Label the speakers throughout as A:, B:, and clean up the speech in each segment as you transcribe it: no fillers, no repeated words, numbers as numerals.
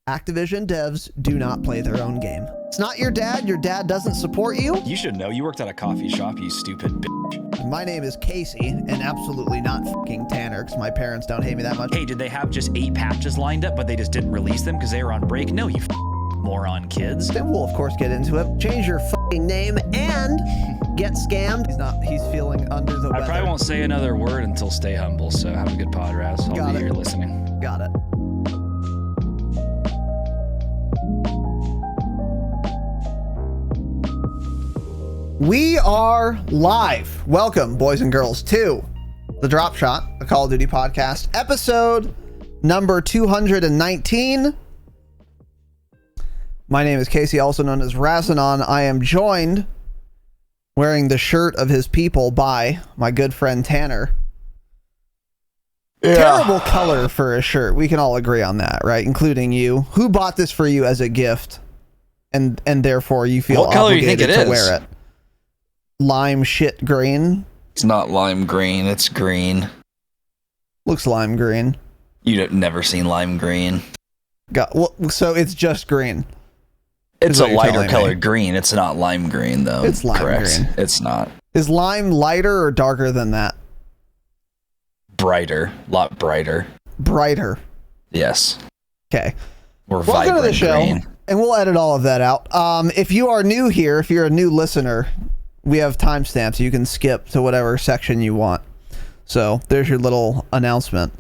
A: Activision devs do not play their own game. It's not your dad doesn't support you.
B: You should know, you worked at a coffee shop, you stupid bitch.
A: My name is Casey, and absolutely not fucking Tanner, because my parents don't hate me that much.
B: Hey, did they have just 8 patches lined up, but they just didn't release them because they were on break? No, you moron kids.
A: Then we'll, of course, get into it. Change your fucking name and get scammed. He's feeling under the weather.
B: I probably won't say another word until Stay Humble, so have a good pod, Raz. I'll be here listening.
A: Got it. We are live. Welcome, boys and girls, to the Dropshot, a Call of Duty podcast, episode number 219. My name is Casey, also known as Razinon. I am joined, wearing the shirt of his people, by my good friend Tanner. Yeah. Terrible color for a shirt. We can all agree on that, right? Including you. Who bought this for you as a gift, and therefore you feel obligated to wear it? Lime shit green.
C: It's not lime green, it's green.
A: Looks lime green.
C: You've never seen lime green.
A: So it's just green.
C: It's a lighter colored green. It's not lime green, though.
A: It's lime green.
C: It's not.
A: Is lime lighter or darker than that?
C: Brighter. A lot brighter.
A: Brighter.
C: Yes.
A: Okay.
C: Welcome to the show, green.
A: And we'll edit all of that out. If you are new here, if you're a new listener, we have timestamps. You can skip to whatever section you want. So there's your little announcement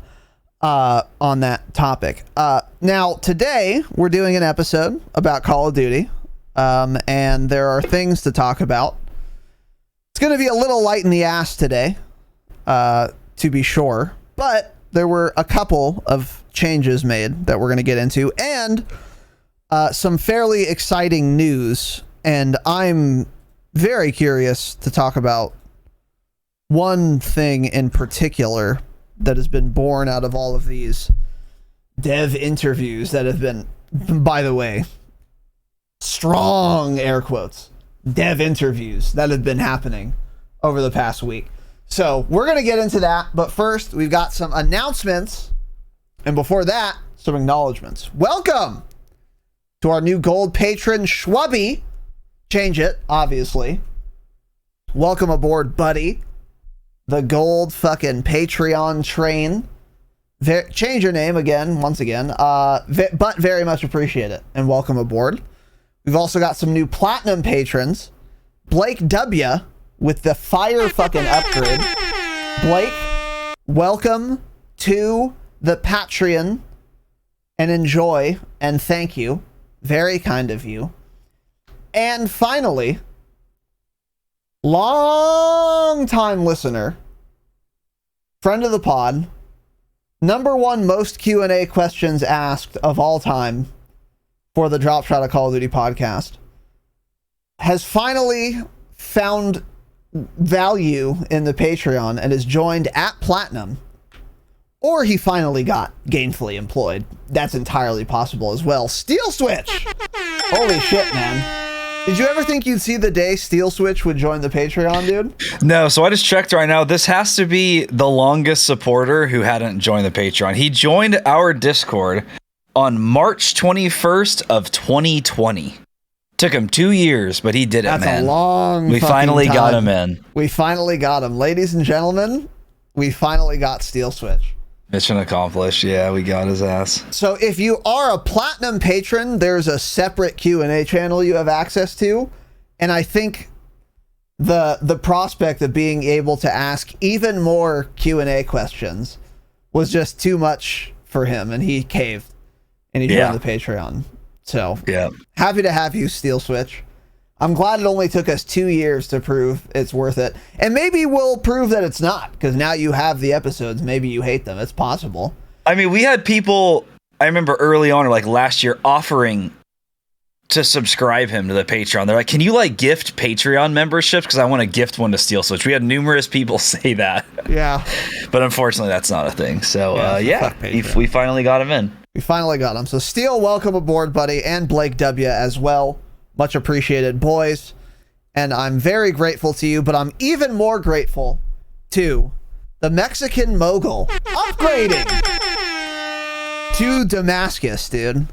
A: on that topic. Now, today, we're doing an episode about Call of Duty, and there are things to talk about. It's going to be a little light in the ass today, to be sure, but there were a couple of changes made that we're going to get into, and some fairly exciting news, and I'm very curious to talk about one thing in particular that has been born out of all of these dev interviews that have been, by the way, strong air quotes, dev interviews that have been happening over the past week. So we're going to get into that, but first we've got some announcements, and before that, some acknowledgments. Welcome to our new gold patron, Schwubby. Change it, obviously. Welcome aboard, buddy. The gold fucking Patreon train. Change your name again, once again. But very much appreciate it. And welcome aboard. We've also got some new platinum patrons. Blake W. with the fire fucking upgrade. Blake, welcome to the Patreon. And enjoy. And thank you. Very kind of you. And finally, long-time listener, friend of the pod, #1 most Q&A questions asked of all time for the Dropshot of Call of Duty podcast, has finally found value in the Patreon and is joined at Platinum, or he finally got gainfully employed. That's entirely possible as well. Steel Switch! Holy shit, man. Did you ever think you'd see the day Steel Switch would join the Patreon, dude?
C: No, so I just checked right now. This has to be the longest supporter who hadn't joined the Patreon. He joined our Discord on March 21st of 2020. Took him 2 years, but he did it, man.
A: That's a long
C: We finally
A: time.
C: got him in.
A: We finally got him. Ladies and gentlemen, we finally got Steel Switch.
C: Mission accomplished. Yeah, we got his ass.
A: So if you are a platinum patron, there's a separate Q&A channel you have access to. And I think the prospect of being able to ask even more Q&A questions was just too much for him, and he caved and he joined the Patreon. So happy to have you, Steel Switch. I'm glad it only took us 2 years to prove it's worth it. And maybe we'll prove that it's not, because now you have the episodes. Maybe you hate them. It's possible.
C: I mean, we had people, I remember early on, or like last year, offering to subscribe him to the Patreon. They're like, can you like gift Patreon memberships? Because I want to gift one to Steel Switch. We had numerous people say that.
A: Yeah.
C: But unfortunately, that's not a thing. So, we finally got him in.
A: We finally got him. So, Steel, welcome aboard, buddy. And Blake W. as well. Much appreciated, boys. And I'm very grateful to you, but I'm even more grateful to the Mexican mogul upgrading to Damascus, dude.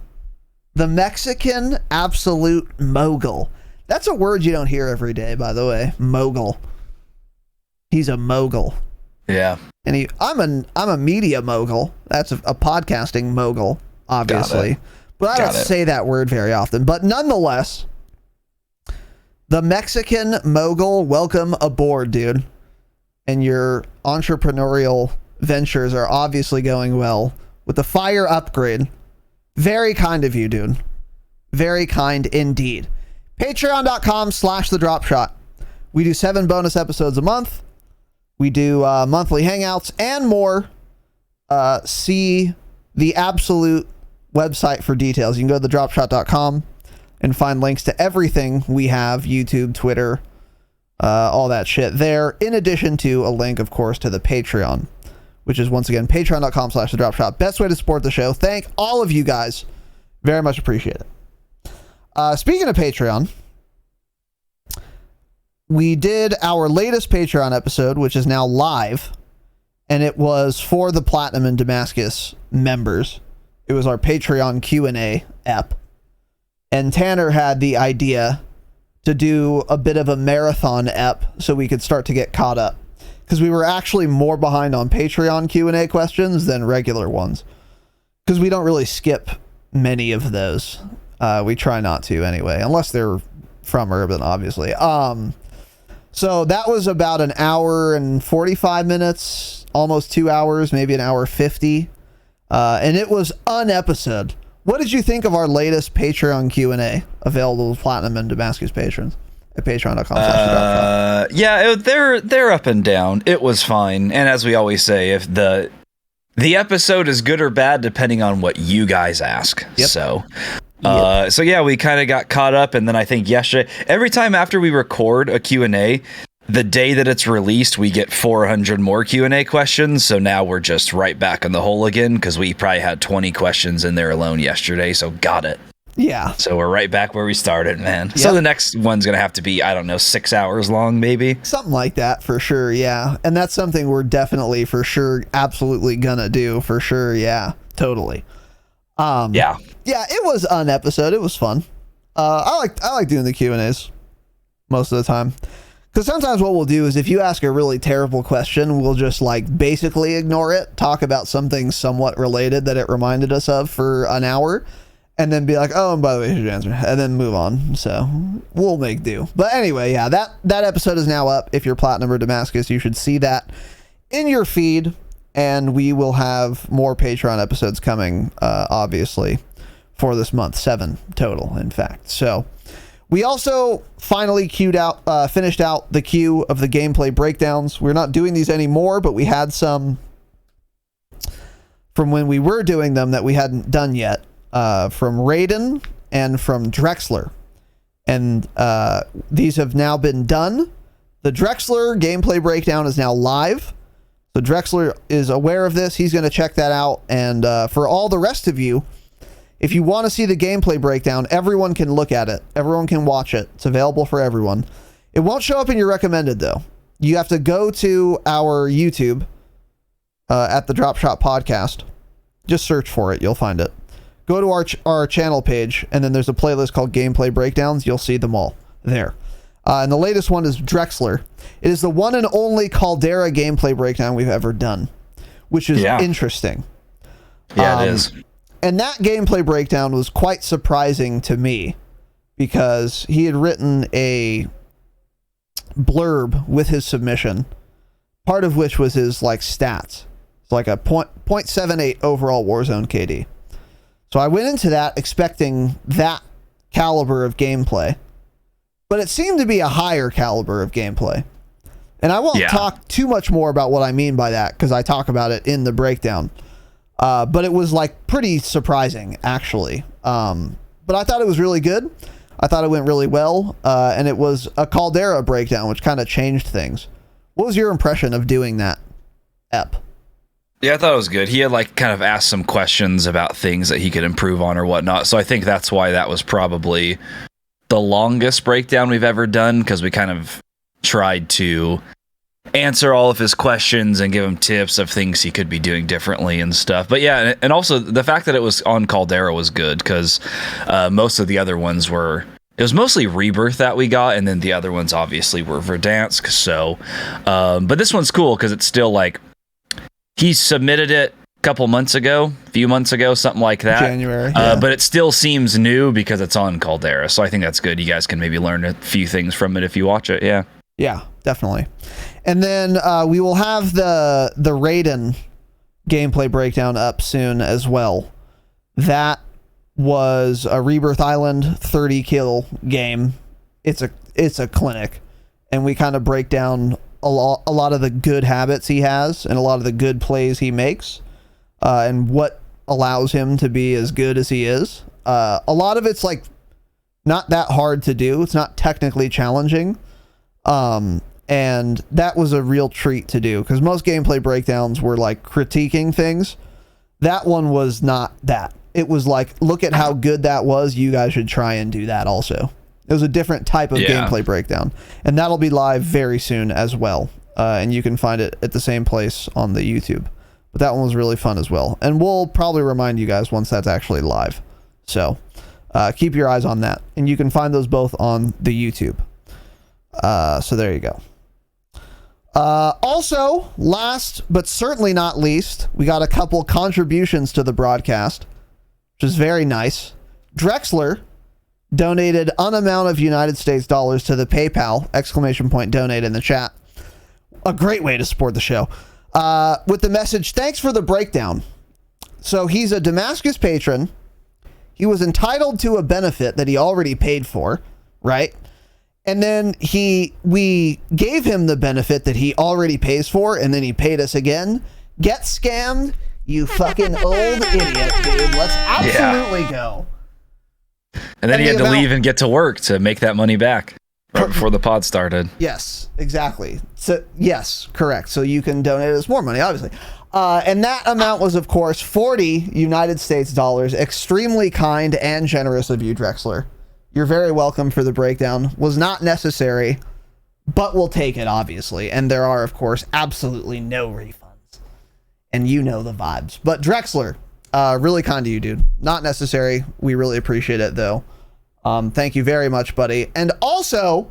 A: the Mexican absolute mogul. That's a word you don't hear every day, by the way. Mogul. He's a mogul.
C: Yeah.
A: And I'm a media mogul. That's a podcasting mogul, obviously. But I don't say that word very often. But nonetheless, the Mexican mogul, welcome aboard, dude. And your entrepreneurial ventures are obviously going well with the fire upgrade. Very kind of you, dude. Very kind indeed. Patreon.com/the Dropshot. We do 7 bonus episodes a month. We do monthly hangouts and more. See the absolute website for details. You can go to thedropshot.com and find links to everything we have, YouTube, Twitter, all that shit there, in addition to a link, of course, to the Patreon, which is, once again, patreon.com/the Dropshot. Best way to support the show. Thank all of you guys. Very much appreciate it. Speaking of Patreon, we did our latest Patreon episode, which is now live, and it was for the Platinum and Damascus members. It was our Patreon Q&A ep. And Tanner had the idea to do a bit of a marathon ep so we could start to get caught up. Because we were actually more behind on Patreon Q&A questions than regular ones. Because we don't really skip many of those. We try not to anyway, unless they're from Urban, obviously. So that was about an hour and 45 minutes, almost 2 hours, maybe an hour 50. And it was an episode. What did you think of our latest Patreon Q&A available to Platinum and Damascus patrons at patreon.com/thedropshot?
C: Yeah, they're up and down. It was fine. And as we always say, if the episode is good or bad depending on what you guys ask.
A: Yep.
C: So yeah, we kind of got caught up, and then I think yesterday, every time after we record a Q&A, the day that it's released, we get 400 more Q&A questions. So now we're just right back in the hole again, because we probably had 20 questions in there alone yesterday. So got it.
A: Yeah.
C: So we're right back where we started, man.
A: Yep.
C: So the next one's going to have to be, I don't know, 6 hours long, maybe.
A: Something like that, for sure. Yeah. And that's something we're definitely, for sure, absolutely gonna do, for sure. Yeah, totally. Yeah, it was an episode. It was fun. I like doing the Q&As most of the time. Because sometimes what we'll do is, if you ask a really terrible question, we'll just basically ignore it, talk about something somewhat related that it reminded us of for an hour, and then be like, oh, and by the way, here's your answer, and then move on. So we'll make do. But anyway, yeah, that episode is now up. If you're Platinum or Damascus, you should see that in your feed, and we will have more Patreon episodes coming, obviously, for this month. 7 total, in fact. So we also finally finished out the queue of the gameplay breakdowns. We're not doing these anymore, but we had some from when we were doing them that we hadn't done yet, from Raiden and from Drexler. And these have now been done. The Drexler gameplay breakdown is now live. So Drexler is aware of this. He's going to check that out. And for all the rest of you, if you want to see the gameplay breakdown, everyone can look at it. Everyone can watch it. It's available for everyone. It won't show up in your recommended, though. You have to go to our YouTube at the Dropshot Podcast. Just search for it. You'll find it. Go to our channel page, and then there's a playlist called Gameplay Breakdowns. You'll see them all there. And the latest one is Drexler. It is the one and only Caldera gameplay breakdown we've ever done, which is interesting.
C: Yeah, it is.
A: And that gameplay breakdown was quite surprising to me, because he had written a blurb with his submission, part of which was his stats. It's like a 0.78 overall Warzone KD. So I went into that expecting that caliber of gameplay, but it seemed to be a higher caliber of gameplay. And I won't talk too much more about what I mean by that, because I talk about it in the breakdown. But it was pretty surprising, actually. But I thought it was really good. I thought it went really well. And it was a Caldera breakdown, which kind of changed things. What was your impression of doing that ep?
C: Yeah, I thought it was good. He had kind of asked some questions about things that he could improve on or whatnot. So I think that's why that was probably the longest breakdown we've ever done, because we kind of tried to answer all of his questions and give him tips of things he could be doing differently and stuff. But yeah, and also the fact that it was on Caldera was good, because most of the other ones were, it was mostly Rebirth that we got, and then the other ones obviously were Verdansk. So, but this one's cool because it's still like, he submitted it a few months ago, something like that.
A: January. Yeah.
C: But it still seems new because it's on Caldera. So I think that's good. You guys can maybe learn a few things from it if you watch it. Yeah.
A: Yeah, definitely. And then we will have the Raiden gameplay breakdown up soon as well. That was a Rebirth Island 30 kill game. It's a clinic, and we kind of break down a lot of the good habits he has and a lot of the good plays he makes, and what allows him to be as good as he is. A lot of it's like not that hard to do. It's not technically challenging. And that was a real treat to do, because most gameplay breakdowns were like critiquing things. That one was not that. It was like, look at how good that was. You guys should try and do that also. It was a different type of gameplay breakdown, and that'll be live very soon as well. And you can find it at the same place on the YouTube. But that one was really fun as well. And we'll probably remind you guys once that's actually live. So keep your eyes on that. And you can find those both on the YouTube. So there you go. Also, last but certainly not least, we got a couple contributions to the broadcast, which is very nice. Drexler donated an amount of United States dollars to the PayPal, ! Donate in the chat. A great way to support the show. With the message, thanks for the breakdown. So he's a Damascus patron. He was entitled to a benefit that he already paid for, right? And then we gave him the benefit that he already pays for, and then he paid us again. Get scammed, you fucking old idiot, dude. Let's absolutely go.
C: And then he had to leave and get to work to make that money back right before the pod started.
A: Yes, exactly. So yes, correct. So you can donate us more money, obviously. And that amount was, of course, 40 United States dollars. Extremely kind and generous of you, Drexler. You're very welcome for the breakdown. Was not necessary, but we'll take it, obviously. And there are, of course, absolutely no refunds. And you know the vibes. But Drexler, really kind to you, dude. Not necessary. We really appreciate it, though. Thank you very much, buddy. And also,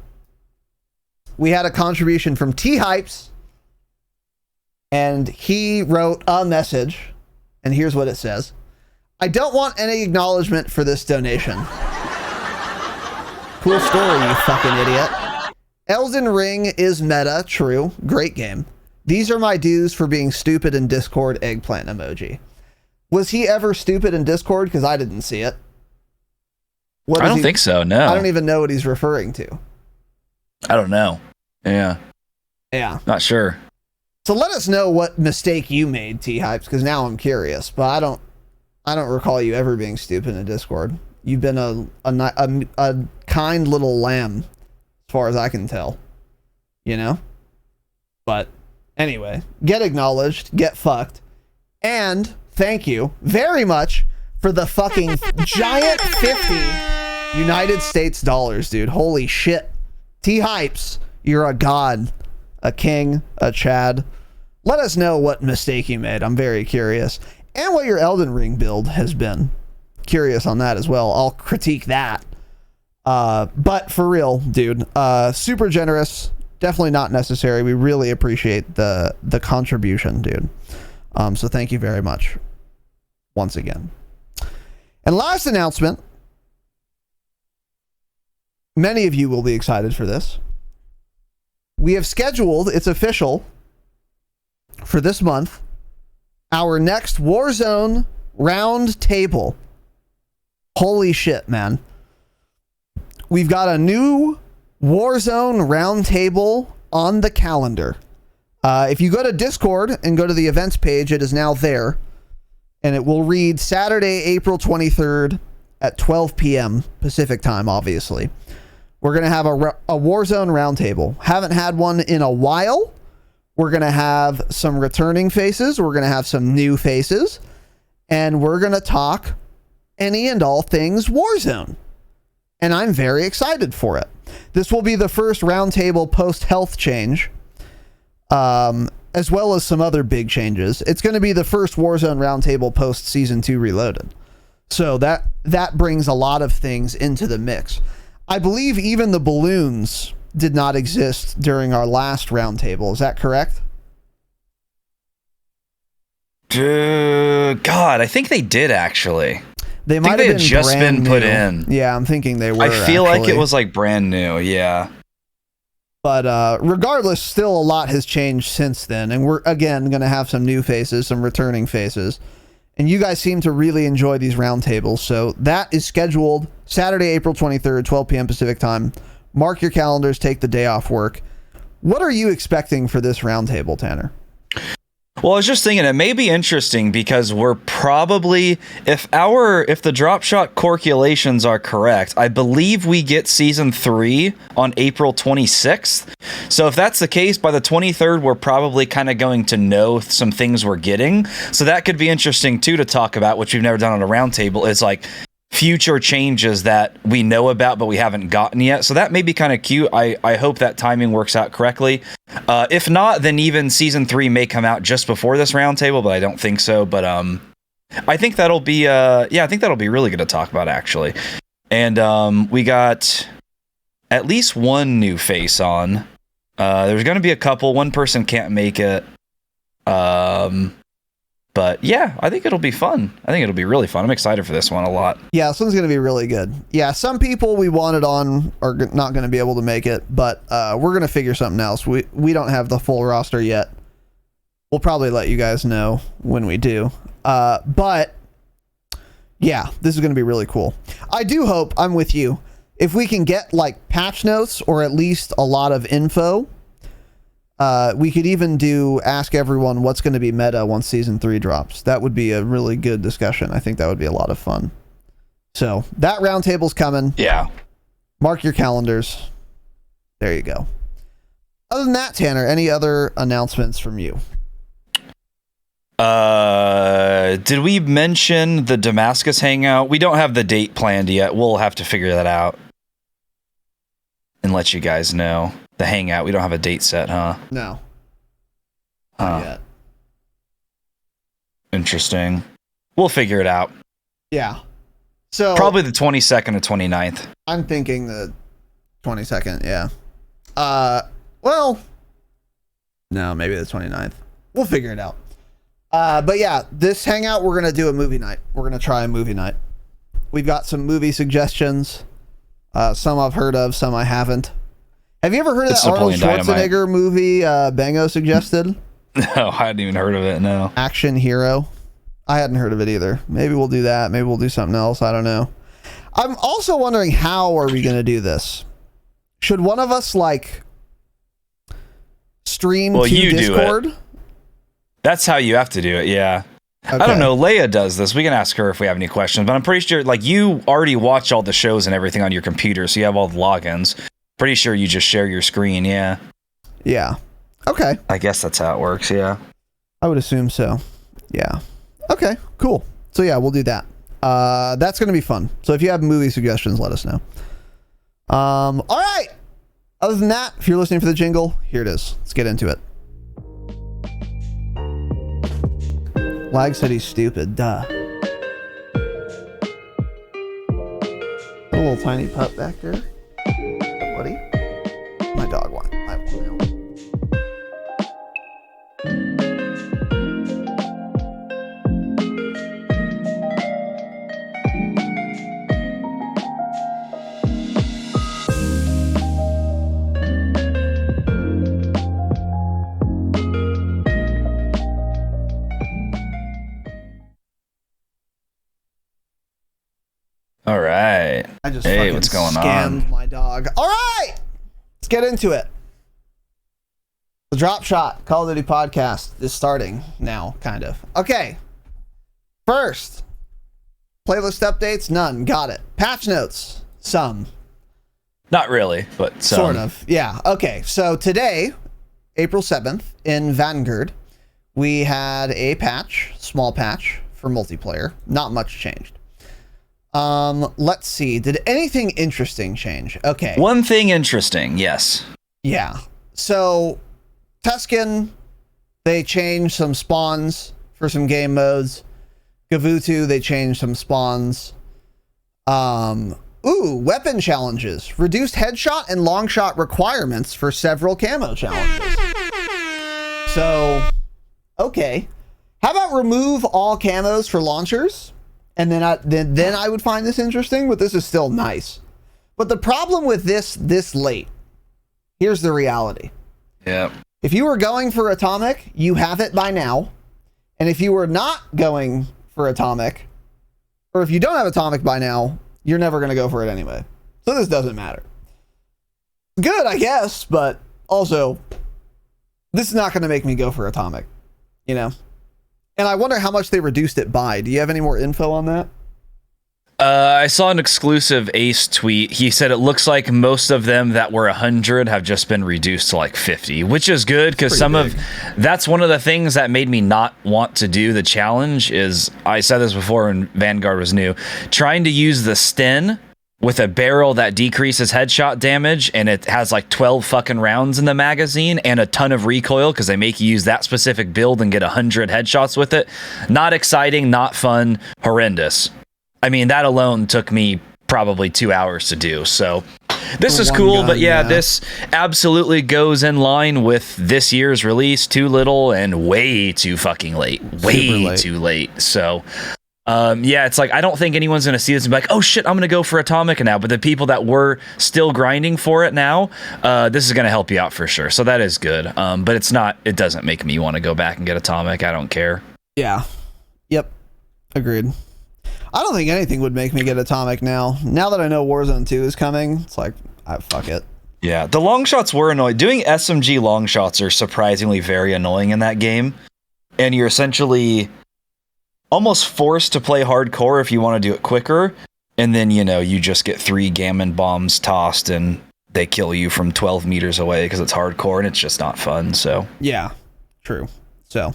A: we had a contribution from T-Hypes. And he wrote a message. And here's what it says. I don't want any acknowledgement for this donation. Cool story, you fucking idiot. Elden Ring is meta, true. Great game. These are my dues for being stupid in Discord, eggplant emoji. Was he ever stupid in Discord? Because I didn't see it.
C: I don't think so, no.
A: I don't even know what he's referring to.
C: I don't know. Yeah. Not sure.
A: So let us know what mistake you made, T-Hypes, because now I'm curious. But I don't recall you ever being stupid in Discord. You've been a kind little lamb, as far as I can tell. You know? But anyway, get acknowledged, get fucked, and thank you very much for the fucking giant 50 United States dollars, dude. Holy shit. T-Hypes, you're a god, a king, a Chad. Let us know what mistake you made. I'm very curious. And what your Elden Ring build has been. Curious on that as well. I'll critique that. But for real, dude, super generous. Definitely not necessary. We really appreciate the contribution, dude. So thank you very much once again. And last announcement. Many of you will be excited for this. We have scheduled, it's official, for this month, our next Warzone round table. Holy shit, man. We've got a new Warzone roundtable on the calendar. If you go to Discord and go to the events page, it is now there. And it will read Saturday, April 23rd at 12 p.m. Pacific time, obviously. We're going to have a Warzone roundtable. Haven't had one in a while. We're going to have some returning faces. We're going to have some new faces. And we're going to talk any and all things Warzone. And I'm very excited for it. This will be the first roundtable post-health change. as well as some other big changes. It's going to be the first Warzone roundtable post Season 2 Reloaded. So that brings a lot of things into the mix. I believe even the balloons did not exist during our last roundtable. Is that correct?
C: God, I think they did actually.
A: They might have
C: just been put in.
A: Yeah, I'm thinking they were.
C: I feel
A: actually.
C: like it was like brand new. Yeah.
A: But regardless, still a lot has changed since then. And we're, again, going to have some new faces, some returning faces. And you guys seem to really enjoy these roundtables. So that is scheduled Saturday, April 23rd, 12 p.m. Pacific time. Mark your calendars, take the day off work. What are you expecting for this roundtable, Tanner?
C: Well, I was just thinking it may be interesting because we're probably, if the Dropshot calculations are correct, I believe we get Season 3 on April 26th. So if that's the case, by the 23rd, we're probably kind of going to know some things we're getting. So that could be interesting, too, to talk about, which we've never done on a roundtable, is like future changes that we know about but we haven't gotten yet. So that may be kind of cute. I hope that timing works out correctly. If not, then even Season 3 may come out just before this roundtable, but I don't think so. But I think that'll be I think that'll be really good to talk about, actually. And we got at least one new face on. There's going to be a couple. One person can't make it. But yeah, I think it'll be fun. I think it'll be really fun. I'm excited for this one a lot.
A: Yeah, this one's going to be really good. Yeah, some people we wanted on are not going to be able to make it, but we're going to figure something else. We don't have the full roster yet. We'll probably let you guys know when we do. But yeah, this is going to be really cool. I do hope, I'm with you, if we can get like patch notes or at least a lot of info. We could even ask everyone what's going to be meta once Season 3 drops. That would be a really good discussion. I think that would be a lot of fun. So that roundtable's coming.
C: Yeah.
A: Mark your calendars. There you go. Other than that, Tanner, any other announcements from you?
C: Did we mention the Damascus hangout? We don't have the date planned yet. We'll have to figure that out and let you guys know. The hangout, we don't have a date set, huh?
A: No. Not yet.
C: Interesting. We'll figure it out.
A: Yeah. So
C: probably the 22nd or 29th.
A: I'm thinking the 22nd, yeah. Well, no, maybe the 29th. We'll figure it out. But yeah, this hangout, we're going to do a movie night. We're going to try a movie night. We've got some movie suggestions. Some I've heard of, some I haven't. Have you ever heard of that Arnold Schwarzenegger movie Bango suggested?
C: No, I hadn't even heard of it, no.
A: Action Hero. I hadn't heard of it either. Maybe we'll do that. Maybe we'll do something else. I don't know. I'm also wondering, how are we going to do this? Should one of us, like, stream to Discord?
C: Do it. That's how you have to do it, yeah.
A: Okay.
C: I don't know. Leia does this. We can ask her if we have any questions, but I'm pretty sure, like, you already watch all the shows and everything on your computer, so you have all the logins. Pretty sure you just share your screen, yeah.
A: Yeah. Okay.
C: I guess that's how it works, yeah.
A: I would assume so. Yeah. Okay, cool. So yeah, we'll do that. That's going to be fun. So if you have movie suggestions, let us know. All right. Other than that, if you're listening for the jingle, here it is. Let's get into it. Lag said he's stupid. Duh. A little tiny pup back there. Buddy. My dog won. I won now.
C: All right.
A: I just
C: hey, what's going
A: scammed
C: on?
A: My dog. All right, let's get into it. The Dropshot Call of Duty podcast is starting now, kind of. Okay. First, playlist updates, none. Got it. Patch notes, some.
C: Not really, but some.
A: Sort of. Yeah. Okay. So today, April 7th, in Vanguard, we had a patch, small patch for multiplayer. Not much changed. Let's see. Did anything interesting change? Okay.
C: One thing interesting, yes.
A: Yeah. So Tuscan, they changed some spawns for some game modes. Gavutu, they changed some spawns. Weapon challenges. Reduced headshot and long shot requirements for several camo challenges. So, okay. How about remove all camos for launchers? And then I would find this interesting, but this is still nice. But the problem with this late, here's the reality.
C: Yeah.
A: If you were going for Atomic, you have it by now. And if you were not going for Atomic, or if you don't have Atomic by now, you're never going to go for it anyway. So this doesn't matter. Good, I guess, but also, this is not going to make me go for Atomic, you know? And I wonder how much they reduced it by. Do you have any more info on that?
C: I saw an exclusive Ace tweet. He said it looks like most of them that were 100 have just been reduced to like 50, which is good because that's one of the things that made me not want to do the challenge is, I said this before when Vanguard was new, trying to use the Sten with a barrel that decreases headshot damage and it has like 12 fucking rounds in the magazine and a ton of recoil because they make you use that specific build and get 100 headshots with it. Not exciting, not fun, horrendous. I mean, that alone took me probably 2 hours to do. So this is cool, but yeah, this absolutely goes in line with this year's release. Too little and way too fucking late. Way too late. So yeah, it's like, I don't think anyone's going to see this and be like, oh shit, I'm going to go for Atomic now. But the people that were still grinding for it now, this is going to help you out for sure. So that is good. But it doesn't make me want to go back and get Atomic. I don't care. Yeah. Yep. Agreed. I don't think anything would make me get Atomic now. Now that I know Warzone 2 is coming, it's like, fuck it. Yeah, the long shots were annoying. Doing SMG long shots are surprisingly very annoying in that game. And you're essentially almost forced to play hardcore if you want to do it quicker. And then, you just get 3 gammon bombs tossed and they kill you from 12 meters away because it's hardcore and it's just not fun. So yeah, true. So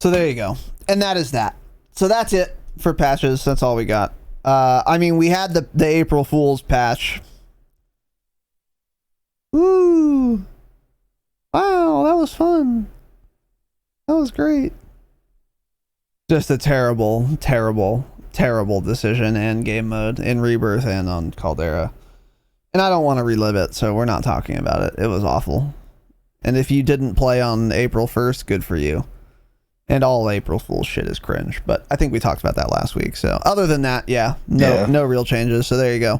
C: there you go. And that is that. So that's it. For patches, that's all we got. I mean, we had the April Fool's patch. Woo! Wow, that was fun. That was great. Just a terrible, terrible, terrible decision and game mode in Rebirth and on Caldera. And I don't want to relive it, so we're not talking about it. It was awful. And if you didn't play on April 1st, good for you. And all April Fool's shit is cringe. But I think we talked about that last week. So other than that, no real changes. So there you go.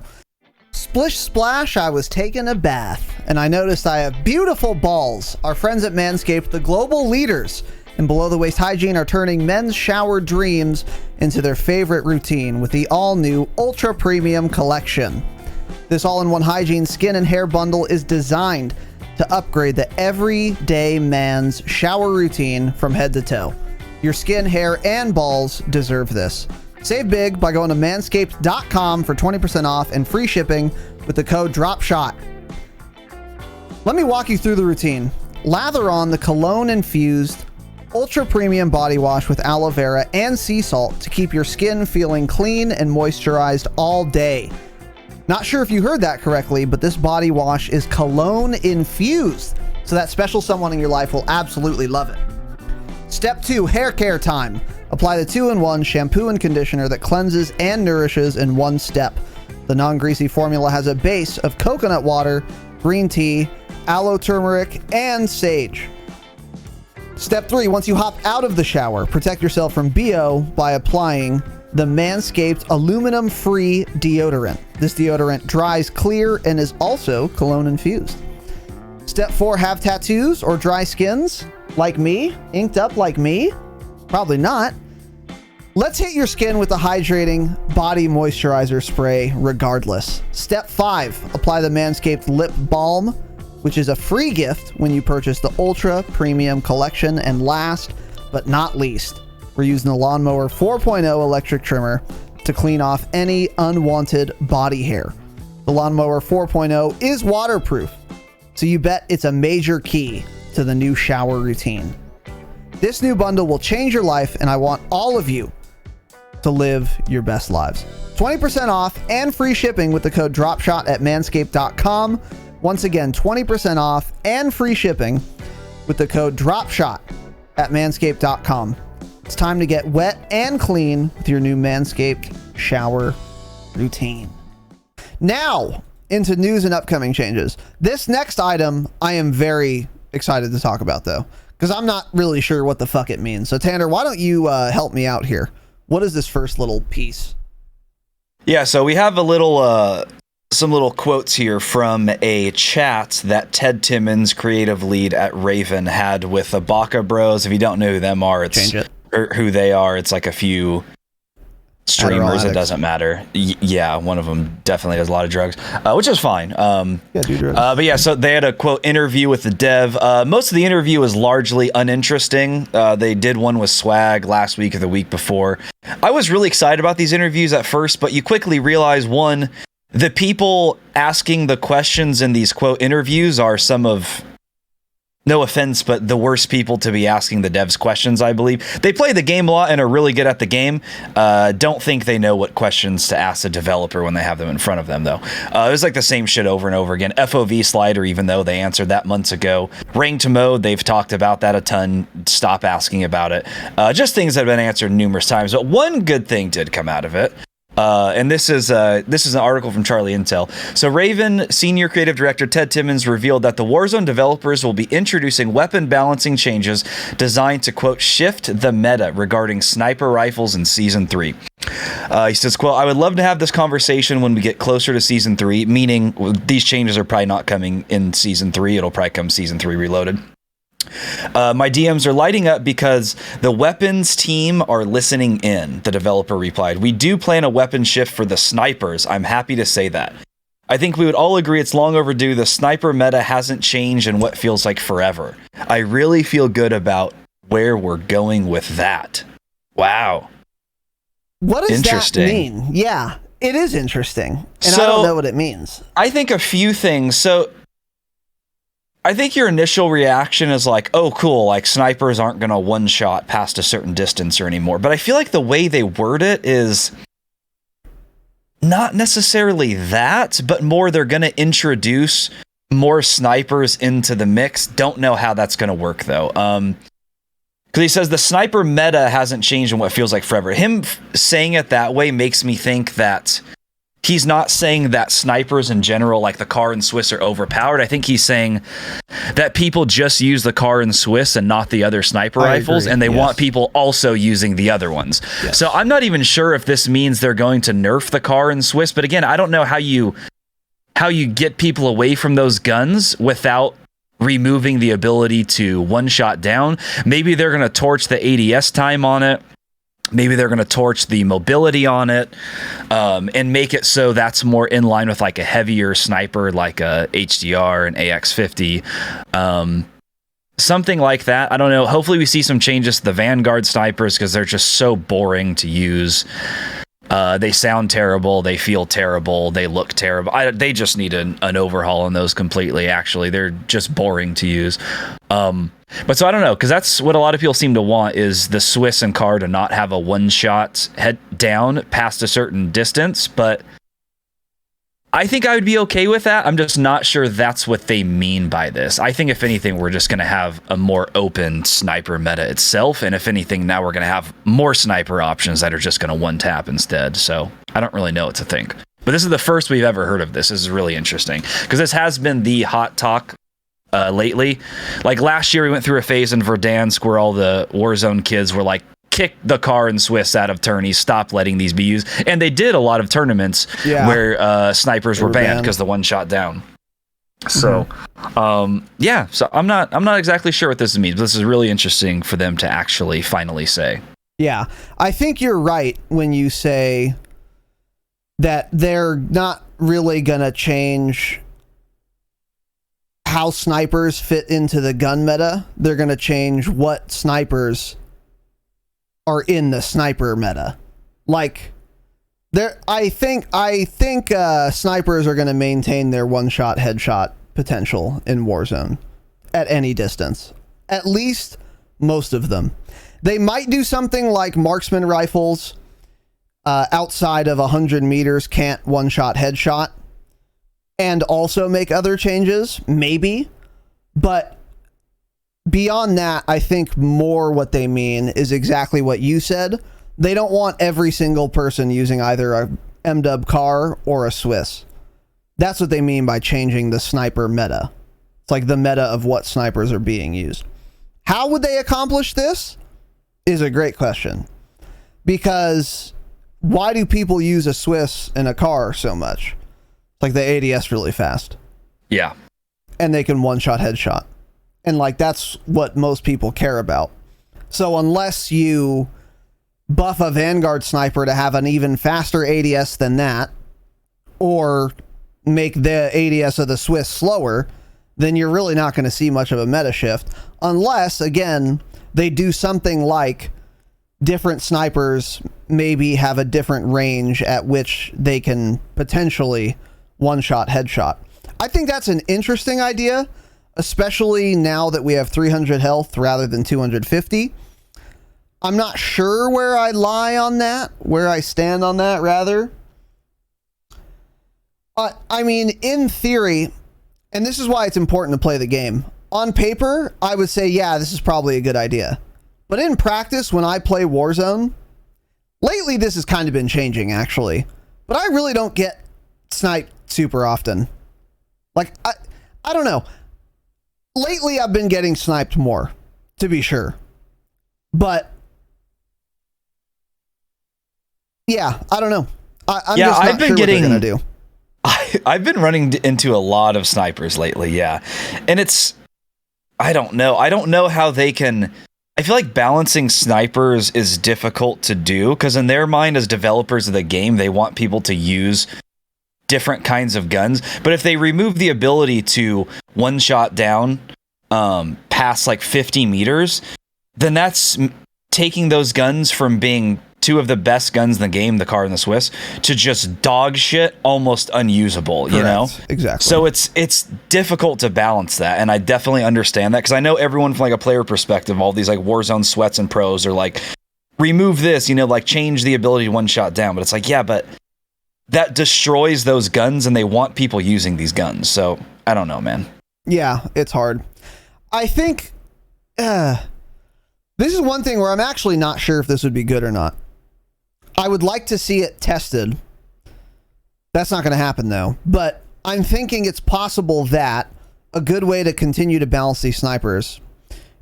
C: Splish splash, I was taking a bath. And I noticed I have beautiful balls. Our friends at MANSCAPED, the global leaders in below-the-waist hygiene, are turning men's shower dreams into their favorite routine with the all-new Ultra Premium Collection. This all-in-one hygiene skin and hair bundle is designed to upgrade the everyday man's shower routine from head to toe. Your skin, hair, and balls deserve this. Save big by going to manscaped.com for 20% off and free shipping with the code DROPSHOT. Let me walk you through the routine. Lather on the cologne-infused ultra premium body wash with aloe vera and sea salt to keep your skin feeling clean and moisturized all day. Not sure if you heard that correctly, but this body wash is cologne infused, so that special someone in your life will absolutely love it. Step 2, hair care time. Apply the 2-in-1 shampoo and conditioner that cleanses and nourishes in one step. The non-greasy formula has a base of coconut water, green tea, aloe turmeric, and sage. Step 3, once you hop out of the shower, protect yourself from BO by applying the Manscaped aluminum-free deodorant. This deodorant dries clear and is also cologne-infused. Step 4, have tattoos or dry skins like me? Inked up like me? Probably not. Let's hit your skin with the hydrating body moisturizer spray regardless. Step 5, apply the Manscaped Lip Balm, which is a free gift when you purchase the Ultra Premium Collection. And last but not least, we're using the Lawnmower 4.0 electric trimmer to clean off any unwanted body hair. The Lawnmower 4.0 is waterproof, so you bet it's a major key to the new shower routine. This new bundle will change your life, and I want all of you to live your best lives. 20% off and free shipping with the code DROPSHOT at manscaped.com. Once again, 20% off and free shipping
A: with the code DROPSHOT at manscaped.com. It's time to get wet and clean with your new Manscaped shower routine. Now, into news and upcoming changes. This next item I am very excited to talk about, though, because I'm not really sure what the fuck it means. So, Tanner, why don't you help me out here? What is this first little piece?
C: Yeah, so we have some little quotes here from a chat that Ted Timmons, creative lead at Raven, had with the Baka Bros. If you don't know who them are, it's or who they are. It's like a few streamers. It doesn't matter. Yeah, one of them definitely does a lot of drugs, which is fine.
A: Do drugs.
C: But yeah, so they had a quote interview with the dev. Most of the interview was largely uninteresting. They did one with Swag last week or the week before. I was really excited about these interviews at first, but you quickly realize, one, the people asking the questions in these quote interviews are some of, no offense, but the worst people to be asking the devs questions, I believe. They play the game a lot and are really good at the game. Don't think they know what questions to ask a developer when they have them in front of them, though. It was like the same shit over and over again. FOV slider, even though they answered that months ago. Ranked mode, they've talked about that a ton. Stop asking about it. Just things that have been answered numerous times. But one good thing did come out of it. And this is an article from Charlie Intel. So Raven senior creative director Ted Timmons revealed that the Warzone developers will be introducing weapon balancing changes designed to, quote, shift the meta regarding sniper rifles in Season 3. He says, quote, I would love to have this conversation when we get closer to Season 3, meaning these changes are probably not coming in Season 3. It'll probably come Season 3 Reloaded. My DMs are lighting up because the weapons team are listening in, the developer replied. We do plan a weapon shift for the snipers. I'm happy to say that. I think we would all agree it's long overdue. The sniper meta hasn't changed in what feels like forever. I really feel good about where we're going with that. Wow.
A: What does that mean? Yeah, it is interesting. And
C: so,
A: I don't know what it means.
C: I think a few things. So I think your initial reaction is like, oh, cool, like snipers aren't going to one-shot past a certain distance or anymore. But I feel like the way they word it is not necessarily that, but more they're going to introduce more snipers into the mix. Don't know how that's going to work, though. Because he says the sniper meta hasn't changed in what feels like forever. Him saying it that way makes me think that he's not saying that snipers in general, like the CAR and Swiss, are overpowered. I think he's saying that people just use the CAR and Swiss and not the other sniper rifles, and they want people also using the other ones. Yes. So I'm not even sure if this means they're going to nerf the CAR and Swiss, but again, I don't know how you get people away from those guns without removing the ability to one-shot down. Maybe they're going to torch the ADS time on it. Maybe they're going to torch the mobility on it, and make it so that's more in line with like a heavier sniper, like a HDR and AX50. Something like that. I don't know. Hopefully we see some changes to the Vanguard snipers because they're just so boring to use. They sound terrible. They feel terrible. They look terrible. They just need an overhaul on those completely, actually. They're just boring to use. But so I don't know, because that's what a lot of people seem to want, is the Swiss and CAR to not have a one-shot head down past a certain distance. But I think I would be okay with that. I'm just not sure that's what they mean by this. I think if anything, we're just going to have a more open sniper meta itself. And if anything, now we're going to have more sniper options that are just going to one-tap instead. So I don't really know what to think. But this is the first we've ever heard of this. This is really interesting because this has been the hot talk lately. Like last year, we went through a phase in Verdansk where all the Warzone kids were like, kick the CAR and Swiss out of tourneys, stop letting these be used. And they did a lot of tournaments where snipers were banned because the one shot down. So so I'm not exactly sure what this means, but this is really interesting for them to actually finally say.
A: Yeah, I think you're right when you say that they're not really gonna change how snipers fit into the gun meta. They're gonna change what snipers are in the sniper meta. Like, I think snipers are going to maintain their one-shot headshot potential in Warzone at any distance. At least most of them. They might do something like marksman rifles outside of 100 meters can't one-shot headshot, and also make other changes, maybe. But beyond that, I think more what they mean is exactly what you said. They don't want every single person using either a MW car or a Swiss. That's what they mean by changing the sniper meta. It's like the meta of what snipers are being used. How would they accomplish this? Is a great question. Because why do people use a Swiss in a car so much? It's like the ADS really fast.
C: Yeah.
A: And they can one-shot headshot. And like that's what most people care about. So unless you buff a Vanguard sniper to have an even faster ADS than that, or make the ADS of the Swiss slower, then you're really not going to see much of a meta shift. Unless, again, they do something like different snipers maybe have a different range at which they can potentially one-shot headshot. I think that's an interesting idea, especially now that we have 300 health rather than 250. I'm not sure where I lie on that, where I stand on that, rather. I mean, in theory, and this is why it's important to play the game, on paper, I would say, yeah, this is probably a good idea. But in practice, when I play Warzone, lately this has kind of been changing, actually. But I really don't get sniped super often. Like, I don't know. Lately, I've been getting sniped more, to be sure. But, yeah, I don't know. I'm just not sure what they're going to do.
C: I've been running into a lot of snipers lately, yeah. And I don't know. I don't know how they can... I feel like balancing snipers is difficult to do, because in their mind as developers of the game, they want people to use different kinds of guns. But if they remove the ability to one-shot down past like 50 meters, then that's taking those guns from being two of the best guns in the game, the car and the Swiss, to just dog shit, almost unusable. Correct. You know?
A: Exactly.
C: So it's difficult to balance that, and I definitely understand that, because I know everyone from like a player perspective, all these like Warzone sweats and pros are like, remove this, you know, like change the ability to one shot down. But it's like, yeah, but that destroys those guns, and they want people using these guns. So I don't know, man.
A: Yeah, it's hard. I think this is one thing where I'm actually not sure if this would be good or not. I would like to see it tested. That's not going to happen, though. But I'm thinking it's possible that a good way to continue to balance these snipers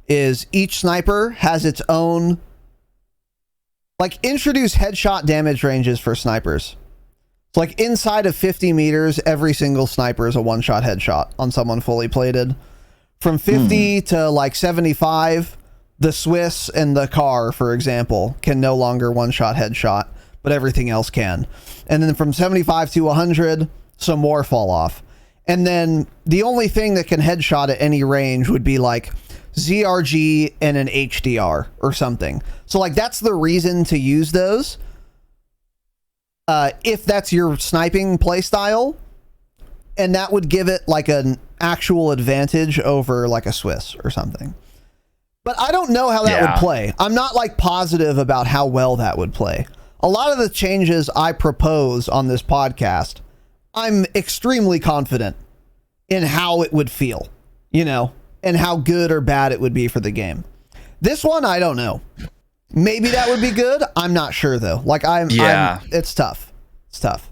A: is each sniper has its own... Like, introduce headshot damage ranges for snipers. It's like inside of 50 meters, every single sniper is a one-shot headshot on someone fully plated. From 50 to like 75... The Swiss and the car, for example, can no longer one-shot headshot, but everything else can. And then from 75 to 100, some more fall off. And then the only thing that can headshot at any range would be like ZRG and an HDR or something. So like that's the reason to use those. If that's your sniping playstyle, and that would give it like an actual advantage over like a Swiss or something. But I don't know how that would play. I'm not like positive about how well that would play. A lot of the changes I propose on this podcast, I'm extremely confident in how it would feel, you know, and how good or bad it would be for the game. This one, I don't know. Maybe that would be good. I'm not sure though. Like it's tough. It's tough.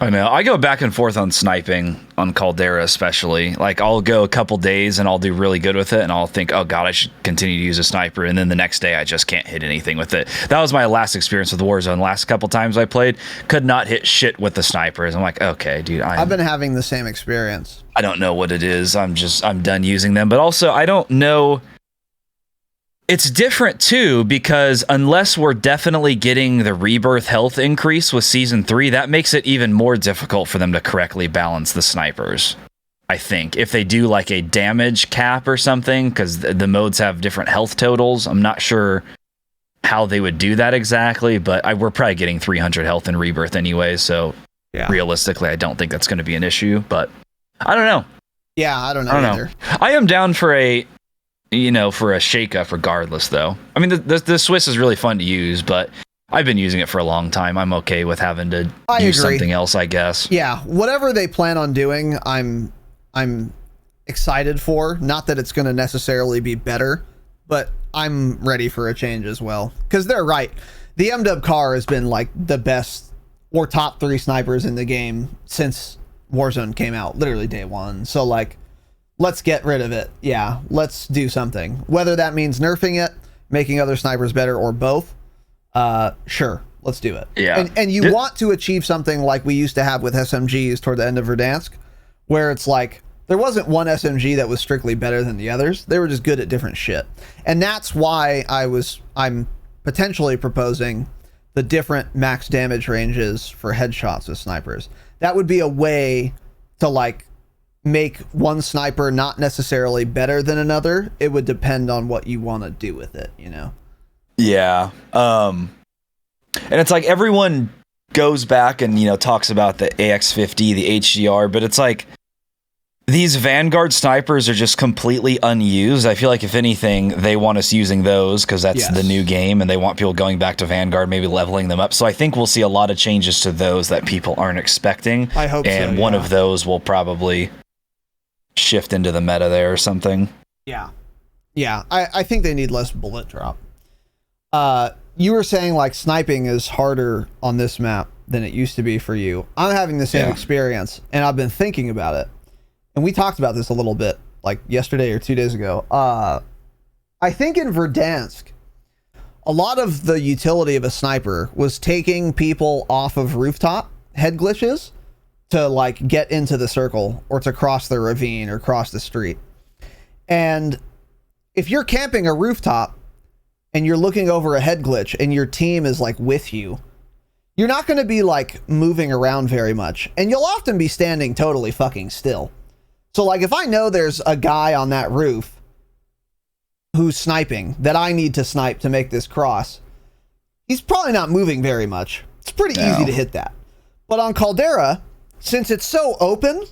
C: I know. I go back and forth on sniping on Caldera, especially. Like, I'll go a couple days and I'll do really good with it, and I'll think, oh god, I should continue to use a sniper, and then the next day I just can't hit anything with it. That was my last experience with Warzone. Last couple times I played, could not hit shit with the snipers. I'm like, okay, dude, I've
A: been having the same experience.
C: I don't know what it is. I'm done using them. But also, I don't know. It's different too, because unless we're definitely getting the rebirth health increase with Season 3, that makes it even more difficult for them to correctly balance the snipers. I think if they do like a damage cap or something, because the modes have different health totals, I'm not sure how they would do that exactly, but we're probably getting 300 health in rebirth anyway, so realistically, I don't think that's going to be an issue, but I don't know.
A: Yeah, I don't know either.
C: I am down for a shake-up regardless, though. I mean, the Swiss is really fun to use, but I've been using it for a long time. I'm okay with having to use something else, I guess.
A: Yeah, whatever they plan on doing, I'm excited for. Not that it's going to necessarily be better, but I'm ready for a change as well. Because they're right. The MW car has been like the best or top 3 snipers in the game since Warzone came out, literally day one. So like, let's get rid of it. Yeah, let's do something. Whether that means nerfing it, making other snipers better, or both, sure, let's do it.
C: Yeah.
A: And you want to achieve something like we used to have with SMGs toward the end of Verdansk, where it's like, there wasn't one SMG that was strictly better than the others. They were just good at different shit. And that's why I'm potentially proposing the different max damage ranges for headshots with snipers. That would be a way to like make one sniper not necessarily better than another. It would depend on what you want to do with it, you know?
C: Yeah. And it's like everyone goes back and, you know, talks about the AX50, the HDR, but it's like these Vanguard snipers are just completely unused. I feel like if anything, they want us using those because that's the new game and they want people going back to Vanguard, maybe leveling them up. So I think we'll see a lot of changes to those that people aren't expecting.
A: I hope so,
C: and one of those will probably shift into the meta there or something.
A: Yeah. Yeah. I think they need less bullet drop. You were saying like sniping is harder on this map than it used to be for you. I'm having the same experience and I've been thinking about it. And we talked about this a little bit like yesterday or 2 days ago. I think in Verdansk, a lot of the utility of a sniper was taking people off of rooftop head glitches to like get into the circle or to cross the ravine or cross the street. And if you're camping a rooftop and you're looking over a head glitch and your team is like with you, you're not going to be like moving around very much. And you'll often be standing totally fucking still. So like if I know there's a guy on that roof who's sniping that I need to snipe to make this cross, he's probably not moving very much. It's pretty easy to hit that. But on Caldera, since it's so open,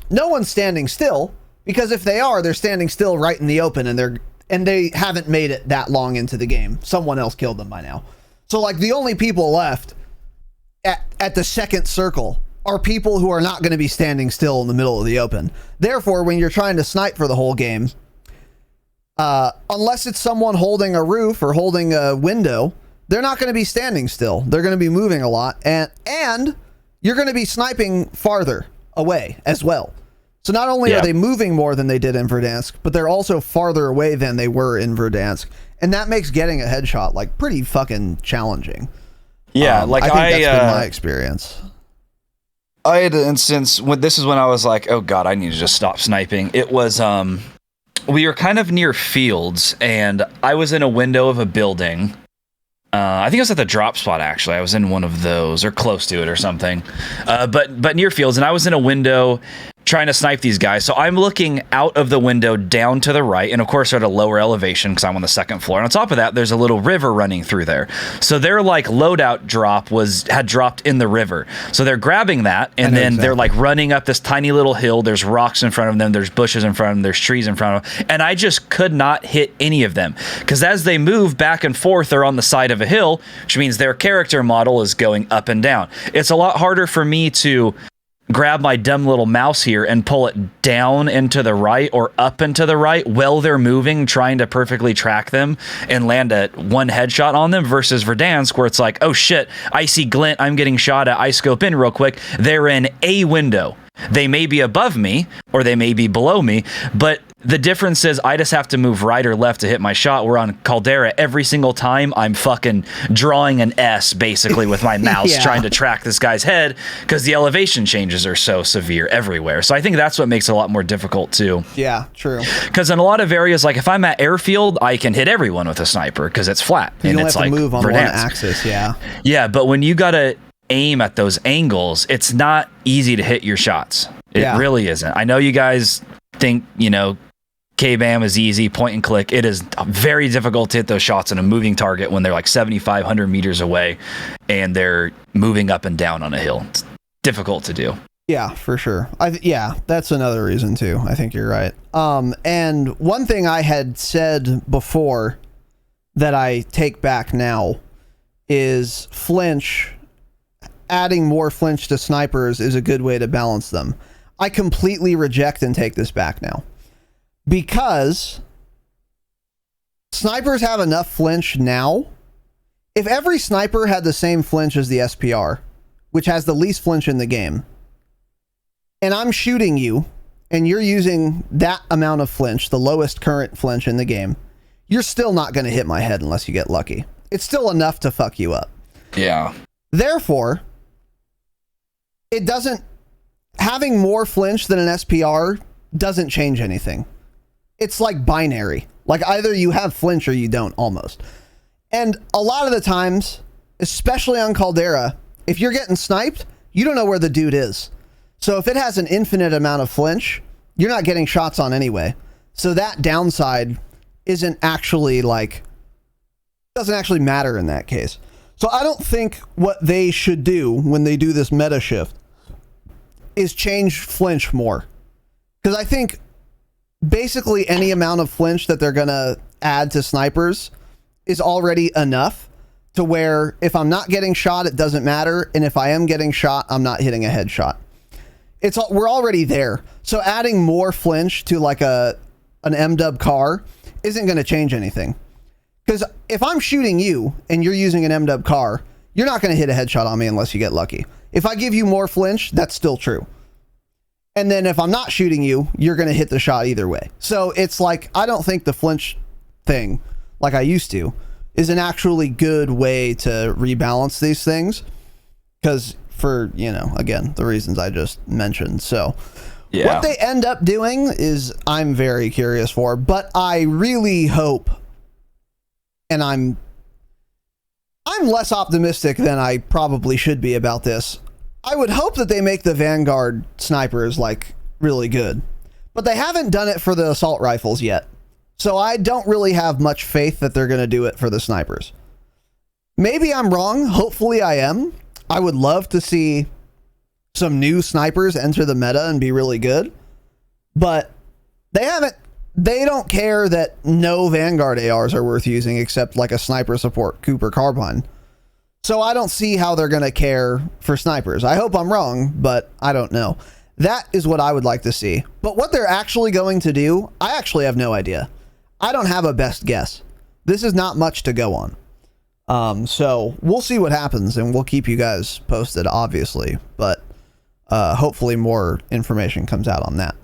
A: no one's standing still, because if they are, they're standing still right in the open and they haven't made it that long into the game. Someone else killed them by now. So like the only people left at the second circle are people who are not going to be standing still in the middle of the open. Therefore, when you're trying to snipe for the whole game, unless it's someone holding a roof or holding a window, they're not going to be standing still. They're going to be moving a lot, and you're going to be sniping farther away as well. So not only are they moving more than they did in Verdansk, but they're also farther away than they were in Verdansk. And that makes getting a headshot like pretty fucking challenging.
C: Yeah, like
A: I think that's been my experience.
C: I had an instance when this is when I was like, oh god, I need to just stop sniping. It was we were kind of near fields and I was in a window of a building. I think it was at the drop spot actually. I was in one of those or close to it or something. But near fields, and I was in a window trying to snipe these guys. So I'm looking out of the window down to the right, and of course they're at a lower elevation because I'm on the second floor. And on top of that, there's a little river running through there. So their like loadout drop had dropped in the river. So they're grabbing that, and then they're like running up this tiny little hill. There's rocks in front of them, there's bushes in front of them, there's trees in front of them, and I just could not hit any of them because as they move back and forth, they're on the side of a hill, which means their character model is going up and down. It's a lot harder for me to grab my dumb little mouse here and pull it down and to the right or up and to the right while they're moving, trying to perfectly track them and land one headshot on them, versus Verdansk where it's like, oh shit, I see glint, I'm getting shot at, I scope in real quick, they're in a window. They may be above me or they may be below me, but the difference is I just have to move right or left to hit my shot. Where on Caldera, every single time I'm fucking drawing an S basically with my mouse trying to track this guy's head because the elevation changes are so severe everywhere. So I think that's what makes it a lot more difficult too.
A: Yeah, true.
C: Because in a lot of areas, like if I'm at airfield, I can hit everyone with a sniper because it's flat.
A: You
C: and
A: don't
C: it's
A: have to
C: like
A: move on one axis,
C: Yeah, but when you gotta aim at those angles, it's not easy to hit your shots. It really isn't. I know you guys think, K-BAM is easy, point and click. It is very difficult to hit those shots on a moving target when they're like 7,500 meters away and they're moving up and down on a hill. It's difficult to do.
A: Yeah, for sure. That's another reason too. I think you're right. And one thing I had said before that I take back now is flinch. Adding more flinch to snipers is a good way to balance them. I completely reject and take this back now. Because snipers have enough flinch now. If every sniper had the same flinch as the SPR, which has the least flinch in the game, and I'm shooting you, and you're using that amount of flinch, the lowest current flinch in the game, you're still not going to hit my head unless you get lucky. It's still enough to fuck you up.
C: Yeah.
A: Therefore, it doesn't... Having more flinch than an SPR doesn't change anything. It's like binary. Like either you have flinch or you don't, almost. And a lot of the times, especially on Caldera, if you're getting sniped, you don't know where the dude is. So if it has an infinite amount of flinch, you're not getting shots on anyway. So that downside isn't actually like... doesn't actually matter in that case. So I don't think what they should do when they do this meta shift is change flinch more. Because I think basically any amount of flinch that they're going to add to snipers is already enough to where if I'm not getting shot, it doesn't matter. And if I am getting shot, I'm not hitting a headshot. We're already there. So adding more flinch to like an MW car isn't going to change anything. Because if I'm shooting you and you're using an MW car, you're not going to hit a headshot on me unless you get lucky. If I give you more flinch, that's still true. And then if I'm not shooting you, you're going to hit the shot either way. So it's like, I don't think the flinch thing, like I used to, is an actually good way to rebalance these things. Because for, again, the reasons I just mentioned. So what they end up doing is I'm very curious for, but I really hope, and I'm less optimistic than I probably should be about this. I would hope that they make the Vanguard snipers like really good, but they haven't done it for the assault rifles yet. So I don't really have much faith that they're going to do it for the snipers. Maybe I'm wrong. Hopefully I am. I would love to see some new snipers enter the meta and be really good, but they don't care that no Vanguard ARs are worth using except like a sniper support Cooper carbine. So I don't see how they're going to care for snipers. I hope I'm wrong, but I don't know. That is what I would like to see. But what they're actually going to do, I actually have no idea. I don't have a best guess. This is not much to go on. So we'll see what happens, and we'll keep you guys posted, obviously. But hopefully more information comes out on that.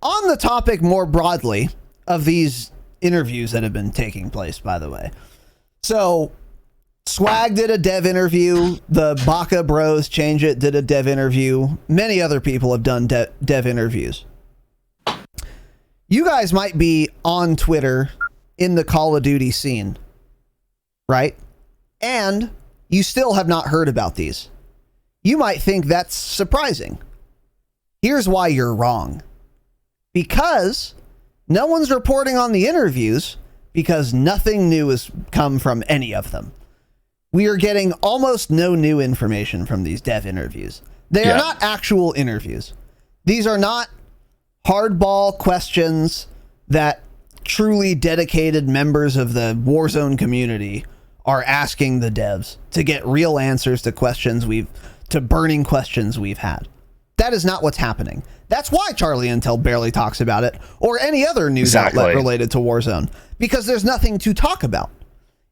A: On the topic more broadly of these interviews that have been taking place, by the way. So Swag did a dev interview. The Baka Bros Change It did a dev interview. Many other people have done dev interviews. You guys might be on Twitter in the Call of Duty scene, right? And you still have not heard about these. You might think that's surprising. Here's why you're wrong. Because no one's reporting on the interviews because nothing new has come from any of them. We are getting almost no new information from these dev interviews. They are not actual interviews. These are not hardball questions that truly dedicated members of the Warzone community are asking the devs to get real answers to burning questions we've had. That is not what's happening. That's why Charlie Intel barely talks about it, or any other news outlet related to Warzone, because there's nothing to talk about.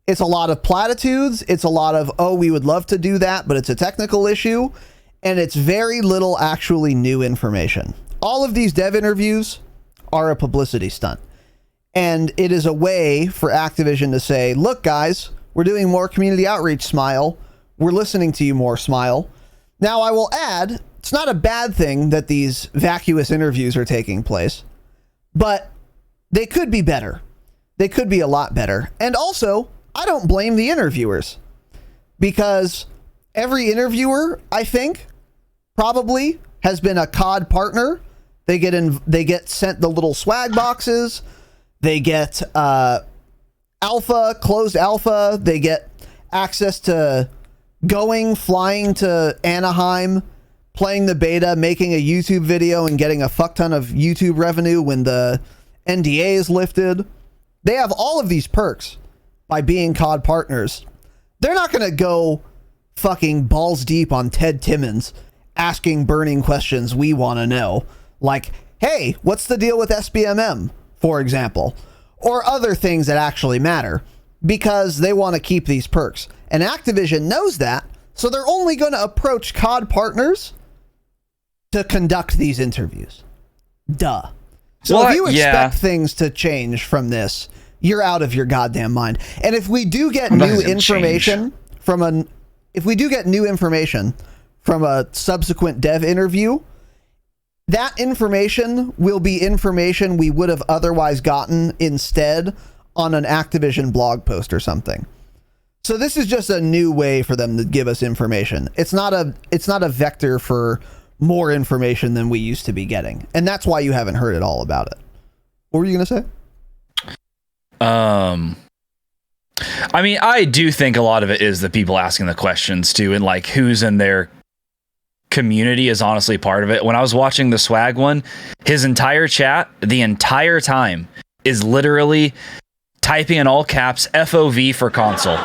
A: It's a lot of platitudes. It's a lot of, oh, we would love to do that, but it's a technical issue. And it's very little actually new information. All of these dev interviews are a publicity stunt. And it is a way for Activision to say, look, guys, we're doing more community outreach, Smile. We're listening to you more, Smile. Now, I will add, it's not a bad thing that these vacuous interviews are taking place, but they could be better. They could be a lot better. And also, I don't blame the interviewers, because every interviewer, I think, probably has been a COD partner. They get sent the little swag boxes. They get closed alpha. They get access to flying to Anaheim, playing the beta, making a YouTube video, and getting a fuck ton of YouTube revenue when the NDA is lifted. They have all of these perks by being COD partners. They're not going to go fucking balls deep on Ted Timmons asking burning questions we want to know, like, hey, what's the deal with SBMM, for example, or other things that actually matter, because they want to keep these perks. And Activision knows that, so they're only going to approach COD partners to conduct these interviews. Duh. So if you expect things to change from this, you're out of your goddamn mind. And if we do get new information from a subsequent dev interview, that information will be information we would have otherwise gotten instead on an Activision blog post or something. So this is just a new way for them to give us information. It's not a vector for more information than we used to be getting. And that's why you haven't heard at all about it. What were you going to say?
C: I mean, I do think a lot of it is the people asking the questions too, and like who's in their community is honestly part of it. When I was watching the Swag one, his entire chat the entire time is literally typing in all caps FOV for console.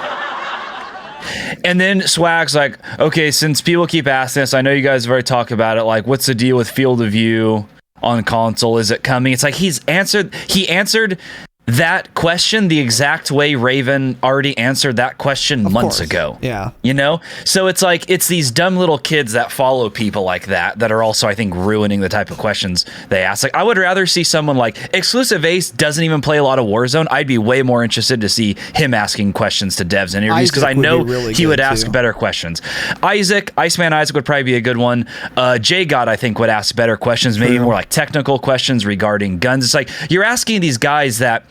C: And then Swag's like, okay, since people keep asking this, I know you guys have already talked about it, like what's the deal with field of view on console? Is it coming? It's like he answered that question the exact way Raven already answered that question months ago.
A: Yeah.
C: You know? So it's like, it's these dumb little kids that follow people like that are also, I think, ruining the type of questions they ask. Like, I would rather see someone like Exclusive Ace doesn't even play a lot of Warzone. I'd be way more interested to see him asking questions to devs and interviews, because I know he would ask better questions. Iceman Isaac would probably be a good one. J-God, I think, would ask better questions, maybe more like technical questions regarding guns. It's like, you're asking these guys that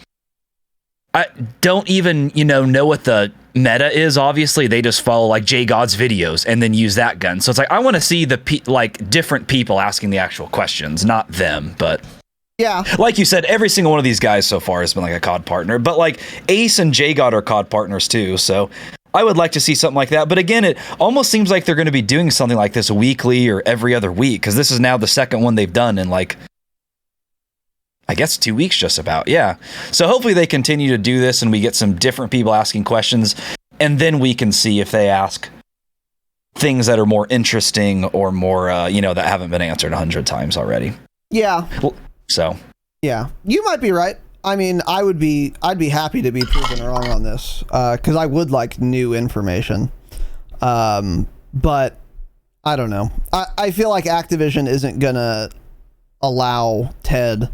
C: I don't even, know what the meta is. Obviously, they just follow like J God's videos and then use that gun. So it's like, I want to see the different people asking the actual questions, not them. But
A: yeah,
C: like you said, every single one of these guys so far has been like a COD partner. But like Ace and J God are COD partners too. So I would like to see something like that. But again, it almost seems like they're going to be doing something like this weekly or every other week, because this is now the second one they've done in like, I guess 2 weeks just about. Yeah. So hopefully they continue to do this and we get some different people asking questions, and then we can see if they ask things that are more interesting or more, that haven't been answered 100 times already.
A: Yeah.
C: So.
A: Yeah, you might be right. I mean, I'd be happy to be proven wrong on this, because I would like new information. But I don't know. I feel like Activision isn't gonna allow Ted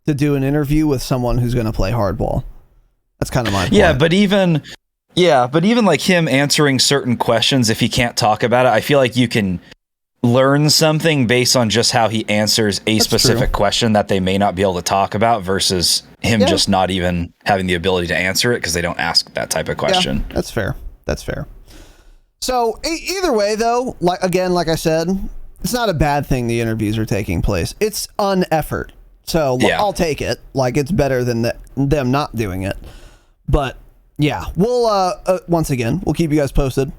A: to do an interview with someone who's going to play hardball. That's kind of my point.
C: Yeah, but even like him answering certain questions, if he can't talk about it, I feel like you can learn something based on just how he answers a specific question that they may not be able to talk about, versus him just not even having the ability to answer it because they don't ask that type of question.
A: Yeah, that's fair. So either way, though, like I said, it's not a bad thing the interviews are taking place. It's an effort. So I'll take it. Like, it's better than them not doing it. But yeah, we'll once again, we'll keep you guys posted.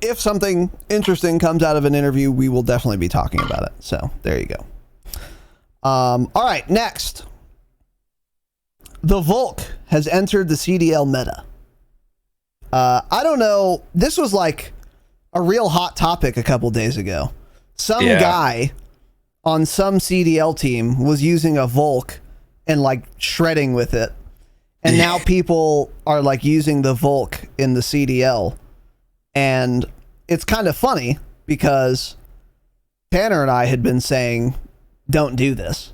A: If something interesting comes out of an interview, we will definitely be talking about it. So there you go. All right, next. The Volk has entered the CDL meta. I don't know. This was like a real hot topic a couple days ago. Some guy on some CDL team was using a Volk and like shredding with it. And now people are like using the Volk in the CDL. And it's kind of funny because Tanner and I had been saying, don't do this.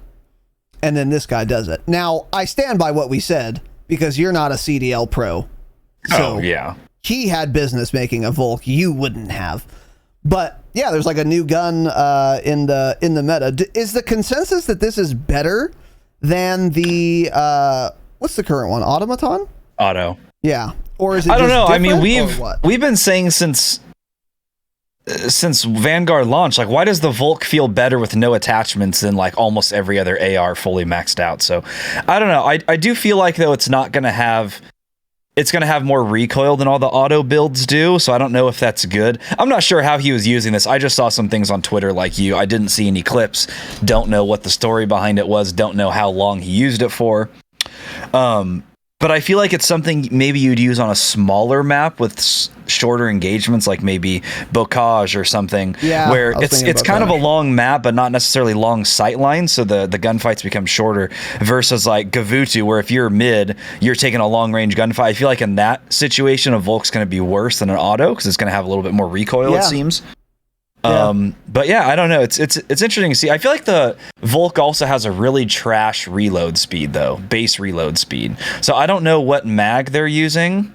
A: And then this guy does it. Now, I stand by what we said because you're not a CDL pro. So he had business making a Volk. You wouldn't have. But yeah, there's like a new gun in the meta. Is the consensus that this is better than the what's the current one? Automaton?
C: Auto.
A: Yeah. Or is it?
C: I don't know. I mean,
A: we've
C: been saying since Vanguard launched, like, why does the Volk feel better with no attachments than like almost every other AR fully maxed out? So I don't know. I do feel like though it's going to have more recoil than all the auto builds do. So I don't know if that's good. I'm not sure how he was using this. I just saw some things on Twitter like you. I didn't see any clips. Don't know what the story behind it was. Don't know how long he used it for. but I feel like it's something maybe you'd use on a smaller map with shorter engagements, like maybe Bocage or something, where it's kind of a long map, but not necessarily long sight lines, so the gunfights become shorter, versus like Gavutu, where if you're mid, you're taking a long range gunfight. I feel like in that situation, a Volk's going to be worse than an auto, because it's going to have a little bit more recoil, it seems. But yeah, I don't know. It's interesting to see. I feel like the Volk also has a really trash reload speed, though, base reload speed. So I don't know what mag they're using,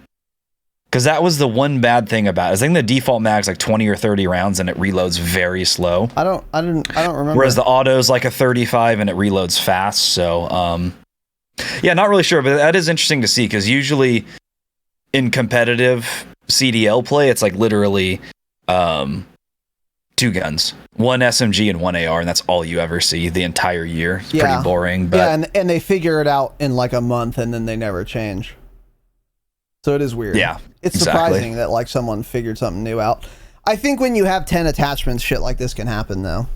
C: because that was the one bad thing about it. I think the default mag's like 20 or 30 rounds and it reloads very slow.
A: I don't remember.
C: Whereas the auto's like a 35 and it reloads fast. So yeah, not really sure, but that is interesting to see, because usually in competitive CDL play, it's like literally 2 guns, 1 SMG and 1 AR, and that's all you ever see the entire year. It's pretty boring. But
A: and they figure it out in like a month, and then they never change. So it is weird.
C: Yeah,
A: it's surprising that like someone figured something new out. I think when you have 10 attachments, shit like this can happen though,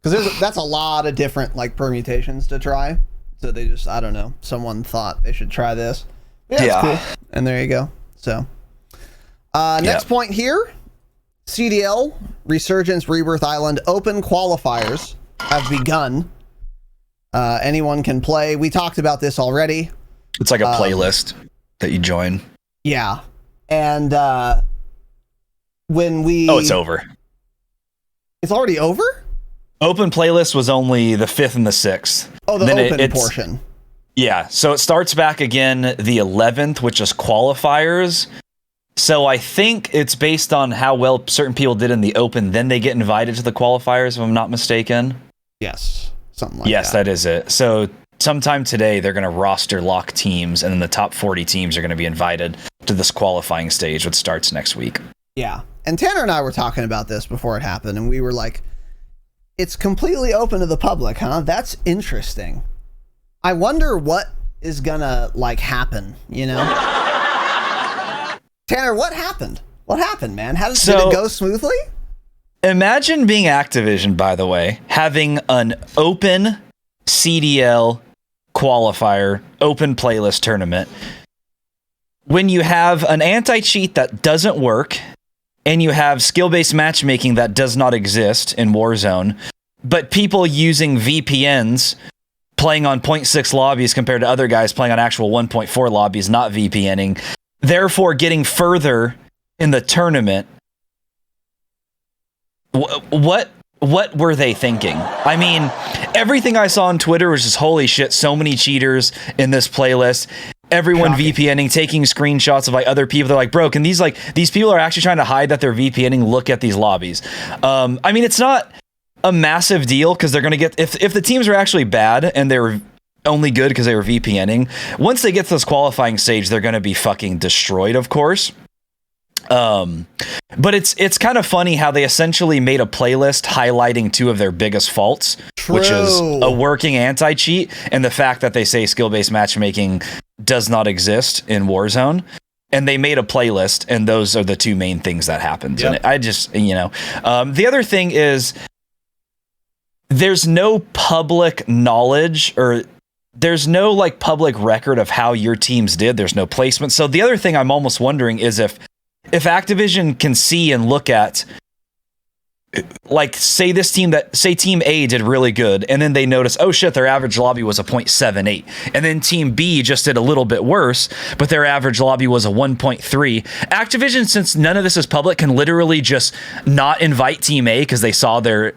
A: because that's a lot of different like permutations to try. So they just, I don't know, someone thought they should try this. Yeah, it's cool. And there you go. So next point here. CDL Resurgence Rebirth Island Open qualifiers have begun. Anyone can play. We talked about this already.
C: It's like a playlist that you join.
A: Yeah. And when we...
C: Oh, it's over.
A: It's already over?
C: Open playlist was only the 5th and the 6th.
A: Oh, the open portion.
C: Yeah. So it starts back again the 11th, which is qualifiers. So I think it's based on how well certain people did in the open, then they get invited to the qualifiers, if I'm not mistaken.
A: Yes, something like that.
C: Yes, that is it. So sometime today, they're going to roster lock teams, and then the top 40 teams are going to be invited to this qualifying stage, which starts next week.
A: Yeah, and Tanner and I were talking about this before it happened, and we were like, it's completely open to the public, huh? That's interesting. I wonder what is going to, like, happen, you know? Tanner, what happened? What happened, man? Did it go smoothly?
C: Imagine being Activision, by the way, having an open CDL qualifier, open playlist tournament. When you have an anti-cheat that doesn't work, and you have skill-based matchmaking that does not exist in Warzone, but people using VPNs playing on 0.6 lobbies compared to other guys playing on actual 1.4 lobbies, not VPNing, therefore getting further in the tournament. What were they thinking? I mean, everything I saw on Twitter was just, holy shit, so many cheaters in this playlist. Everyone shocking. VPNing, taking screenshots of like other people. They're like, bro, can these people are actually trying to hide that they're VPNing? Look at these lobbies. I mean, it's not a massive deal, because they're going to get, if the teams are actually bad and they're only good because they were VPNing, once they get to this qualifying stage, they're going to be fucking destroyed, of course. But it's kind of funny how they essentially made a playlist highlighting 2 of their biggest faults, which is a working anti-cheat and the fact that they say skill-based matchmaking does not exist in Warzone. And they made a playlist, and those are the 2 main things that happened. Yep. And I just, the other thing is there's no public knowledge, or there's no like public record of how your teams did. There's no placement. So the other thing I'm almost wondering is if Activision can see and look at, like, say team A did really good, and then they notice, oh shit, their average lobby was a 0.78, and then team B just did a little bit worse, but their average lobby was a 1.3. Activision, since none of this is public, can literally just not invite team A because they saw their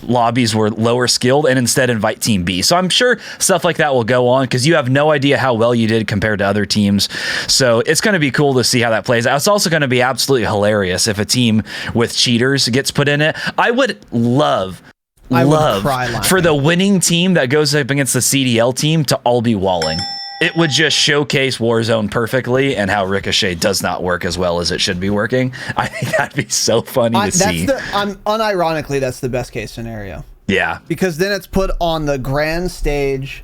C: lobbies were lower skilled, and instead invite team B. So I'm sure stuff like that will go on, because you have no idea how well you did compared to other teams. So it's going to be cool to see how that plays out. It's also going to be absolutely hilarious if a team with cheaters gets put in it. I would love for the winning team that goes up against the CDL team to all be walling. It would just showcase Warzone perfectly, and how Ricochet does not work as well as it should be working. I think that'd be so funny to see.
A: Unironically, that's the best case scenario.
C: Yeah.
A: Because then it's put on the grand stage,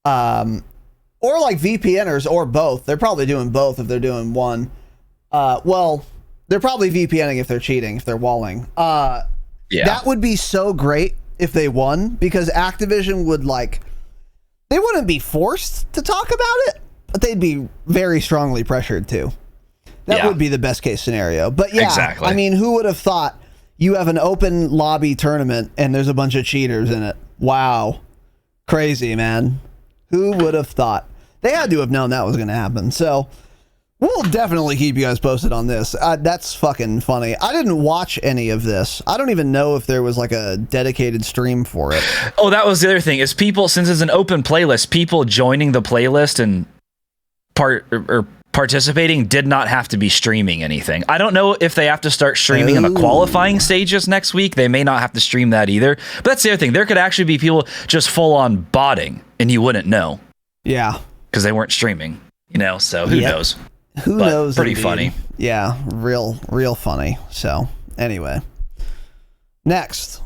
A: or like VPNers, or both. They're probably doing both if they're doing one. Well, they're probably VPNing if they're cheating, if they're walling. That would be so great if they won, because Activision would, like, they wouldn't be forced to talk about it, but they'd be very strongly pressured to. That would be the best case scenario. But yeah,
C: exactly.
A: I mean, who would have thought you have an open lobby tournament and there's a bunch of cheaters in it? Wow. Crazy, man. Who would have thought? They had to have known that was going to happen. So we'll definitely keep you guys posted on this. That's fucking funny. I didn't watch any of this. I don't even know if there was like a dedicated stream for it.
C: Oh, that was the other thing. Is people, since it's an open playlist, people joining the playlist and participating did not have to be streaming anything. I don't know if they have to start streaming in the qualifying stages next week. They may not have to stream that either. But that's the other thing. There could actually be people just full on botting and you wouldn't know.
A: Yeah.
C: Because they weren't streaming, so who knows?
A: Who knows?
C: Pretty
A: indeed.
C: Funny.
A: Yeah, real funny. So anyway, next,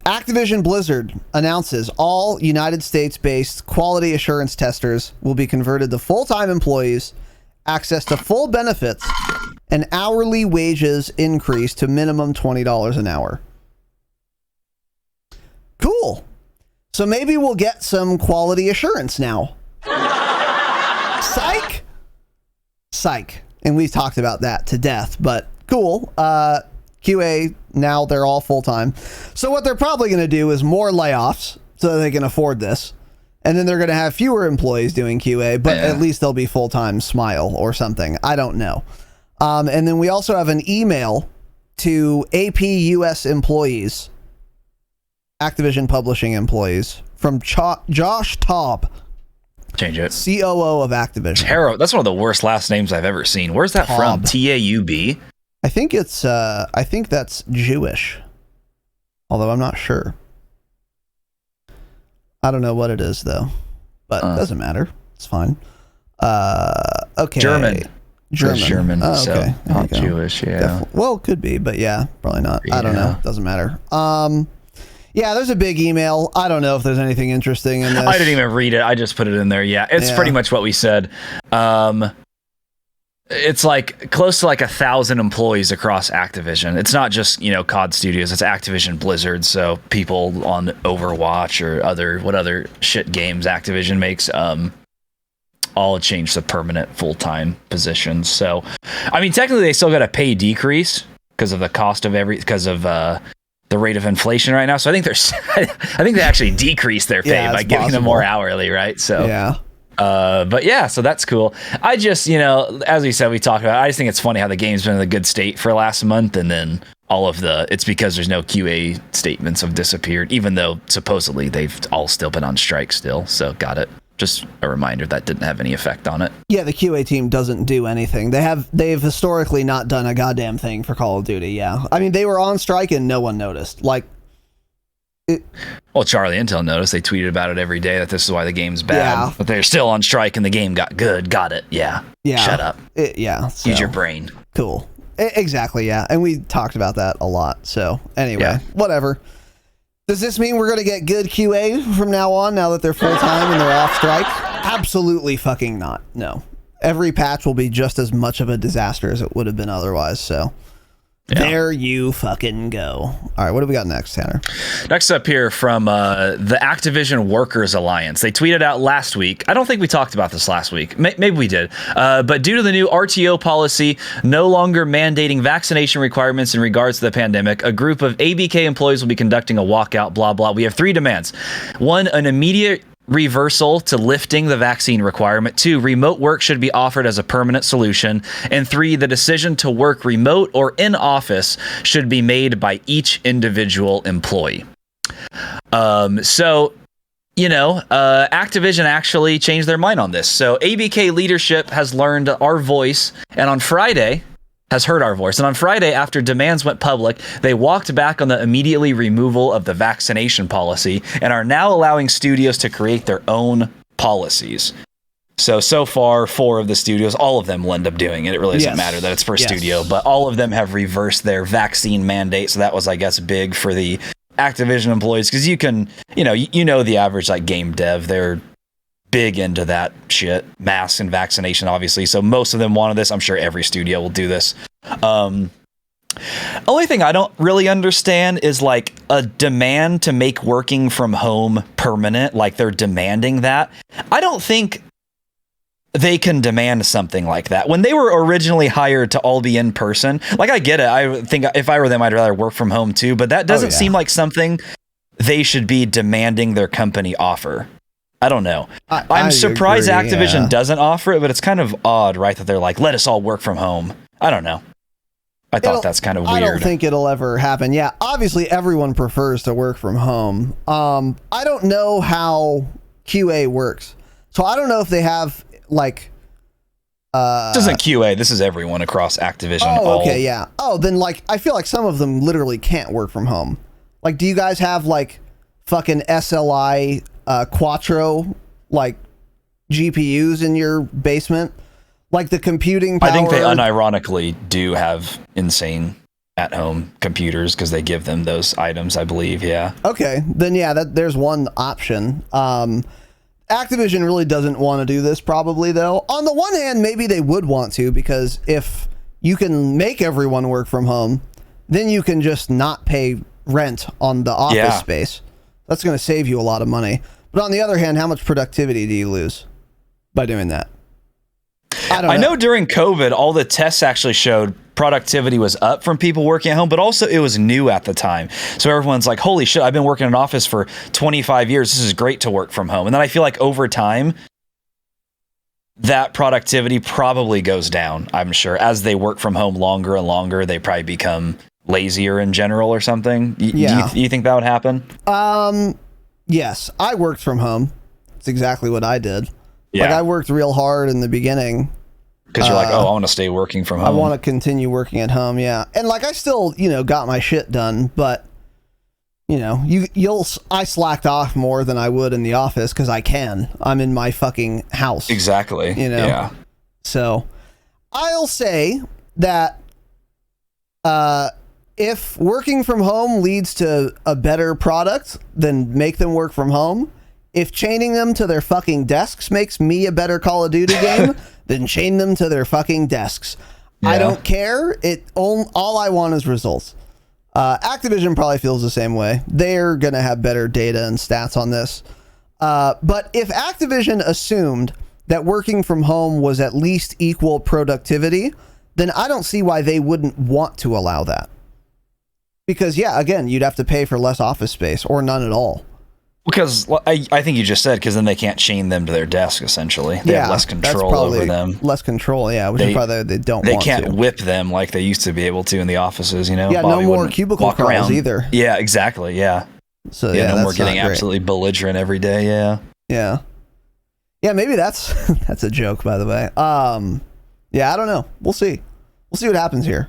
A: Activision Blizzard announces all United States-based quality assurance testers will be converted to full-time employees, access to full benefits, and hourly wages increase to minimum $20 an hour. Cool. So maybe we'll get some quality assurance now. Psych. And we've talked about that to death, but cool. QA, now they're all full-time. So what they're probably going to do is more layoffs so that they can afford this. And then they're going to have fewer employees doing QA, but at least they'll be full-time Smile or something. I don't know. And then we also have an email to AP US employees, Activision Publishing employees, from Josh Taub.
C: Change it.
A: COO of Activision.
C: Taro, that's one of the worst last names I've ever seen. Where's that from? Taub?
A: I think it's, I think that's Jewish. Although I'm not sure. I don't know what it is, though. But it doesn't matter. It's fine. Okay.
C: German. German.
A: Oh, okay.
C: So not Jewish, yeah.
A: Well, could be, but yeah, probably not. I don't know. Doesn't matter. Yeah, there's a big email. I don't know if there's anything interesting in this.
C: I didn't even read it. I just put it in there. Yeah, it's pretty much what we said. It's like close to like 1,000 employees across Activision. It's not just, COD Studios. It's Activision Blizzard. So people on Overwatch or what other shit games Activision makes, all changed to permanent full-time positions. So, I mean, technically they still got a pay decrease because of the cost of because of the rate of inflation right now. So I think they actually decreased their pay by giving them more hourly, right? So
A: yeah.
C: But yeah, so that's cool. I just, as we said, we talked about, I just think it's funny how the game's been in a good state for last month, and then it's because there's no QA statements have disappeared, even though supposedly they've all still been on strike still. So got it. Just a reminder that didn't have any effect on it. Yeah,
A: the QA team doesn't do anything. They've historically not done a goddamn thing for Call of Duty. Yeah. I mean, they were on strike and no one noticed. Well,
C: Charlie Intel noticed. They tweeted about it every day that this is why the game's bad. Yeah. But they're still on strike and the game got good. Got it. Yeah. Shut up.
A: So,
C: use your brain.
A: Cool. Exactly. Yeah. And we talked about that a lot. So anyway, whatever. Does this mean we're going to get good QA from now on, now that they're full-time and they're off strike? Absolutely fucking not. No. Every patch will be just as much of a disaster as it would have been otherwise, so... Yeah. There you fucking go. All right, what do we got next, Tanner?
C: Next up here from the Activision Workers Alliance. They tweeted out last week. I don't think we talked about this last week. Maybe we did. But due to the new RTO policy no longer mandating vaccination requirements in regards to the pandemic, a group of ABK employees will be conducting a walkout, blah, blah. We have 3 demands. 1, an immediate reversal to lifting the vaccine requirement. 2, remote work should be offered as a permanent solution. And 3, the decision to work remote or in office should be made by each individual employee. Activision actually changed their mind on this. So ABK leadership has learned our voice, and on Friday has heard our voice. And on Friday, after demands went public, they walked back on the immediately removal of the vaccination policy and are now allowing studios to create their own policies. So far, 4 of the studios, all of them will end up doing it. It really doesn't matter that it's per studio, but all of them have reversed their vaccine mandate. So that was, I guess, big for the Activision employees, because you can, the average game dev, they're big into that shit, masks and vaccination, obviously. So most of them wanted this. I'm sure every studio will do this. Only thing I don't really understand is a demand to make working from home permanent. They're demanding that. I don't think they can demand something like that. When they were originally hired to all be in person, like, I get it. I think if I were them, I'd rather work from home too, but that doesn't seem like something they should be demanding their company offer. I don't know. I'm surprised Activision doesn't offer it, but it's kind of odd, right? That they're like, let us all work from home. I don't know. I thought that's kind of weird.
A: I don't think it'll ever happen. Yeah, obviously everyone prefers to work from home. I don't know how QA works. So I don't know if they have like
C: this isn't QA, this is everyone across Activision.
A: Oh, okay, yeah. Oh, then like I feel like some of them literally can't work from home. Like, do you guys have like fucking SLI Quattro like GPUs in your basement? Like the computing power?
C: I think they unironically do have insane at-home computers because they give them those items, I believe. Yeah.
A: Okay, then yeah, there's one option. Activision really doesn't want to do this probably, though. On the one hand, maybe they would want to, because if you can make everyone work from home, then you can just not pay rent on the office space. That's going to save you a lot of money. But on the other hand, how much productivity do you lose by doing that? I
C: know during COVID, all the tests actually showed productivity was up from people working at home, but also it was new at the time. So everyone's like, holy shit, I've been working in an office for 25 years. This is great to work from home. And then I feel like over time, that productivity probably goes down, I'm sure. As they work from home longer and longer, they probably become lazier in general or something. Do you think that would happen?
A: Yes, I worked from home. That's exactly what I did.
C: Yeah.
A: Like, I worked real hard in the beginning.
C: Because you're like, I want to stay working from home.
A: I want to continue working at home, yeah. And like, I still, got my shit done, but I slacked off more than I would in the office because I can. I'm in my fucking house.
C: Exactly. Yeah.
A: So I'll say that if working from home leads to a better product, then make them work from home. If chaining them to their fucking desks makes me a better Call of Duty game, then chain them to their fucking desks. Yeah. I don't care. All I want is results. Activision probably feels the same way. They're going to have better data and stats on this. But if Activision assumed that working from home was at least equal productivity, then I don't see why they wouldn't want to allow that. Because, yeah, again, you'd have to pay for less office space or none at all.
C: Because I think you just said, because then they can't chain them to their desk, essentially. They have less control over them.
A: Less control, yeah, which is probably they don't want to.
C: They can't whip them like they used to be able to in the offices,
A: Yeah,
C: Bobby
A: no more cubicle crawls either.
C: Yeah, exactly, yeah.
A: So,
C: no more getting absolutely belligerent every day, yeah.
A: Yeah. Yeah, maybe that's a joke, by the way. Yeah, I don't know. We'll see. We'll see what happens here.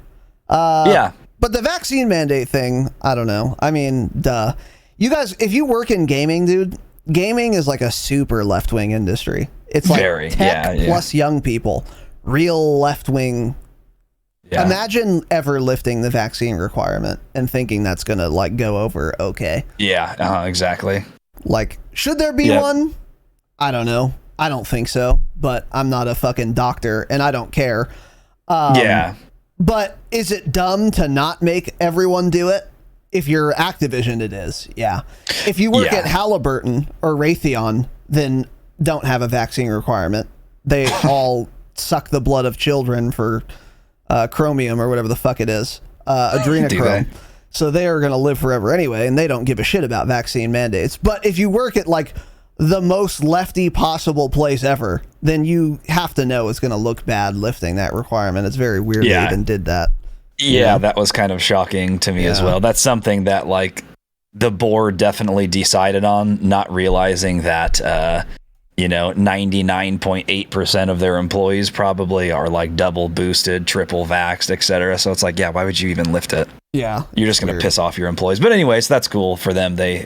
C: Yeah.
A: But the vaccine mandate thing, I don't know. I mean, duh. You guys, if you work in gaming, dude, gaming is like a super left-wing industry. It's like tech plus young people. Real left-wing. Yeah. Imagine ever lifting the vaccine requirement and thinking that's going to like go over okay.
C: Yeah, exactly.
A: Like, should there be one? I don't know. I don't think so, but I'm not a fucking doctor and I don't care. But is it dumb to not make everyone do it? If you're Activision, it is. Yeah. If you work at Halliburton or Raytheon, then don't have a vaccine requirement. They all suck the blood of children for chromium or whatever the fuck it is. Adrenochrome. So they are going to live forever anyway, and they don't give a shit about vaccine mandates. But if you work at like the most lefty possible place ever, then you have to know it's going to look bad lifting that requirement. It's very weird they even did that.
C: Yeah, that was kind of shocking to me as well. That's something that like the board definitely decided on, not realizing that 99.8% of their employees probably are like double boosted, triple vaxxed, etc. So it's like, why would you even lift it?
A: Yeah.
C: You're just going to piss off your employees. But anyways, that's cool for them. They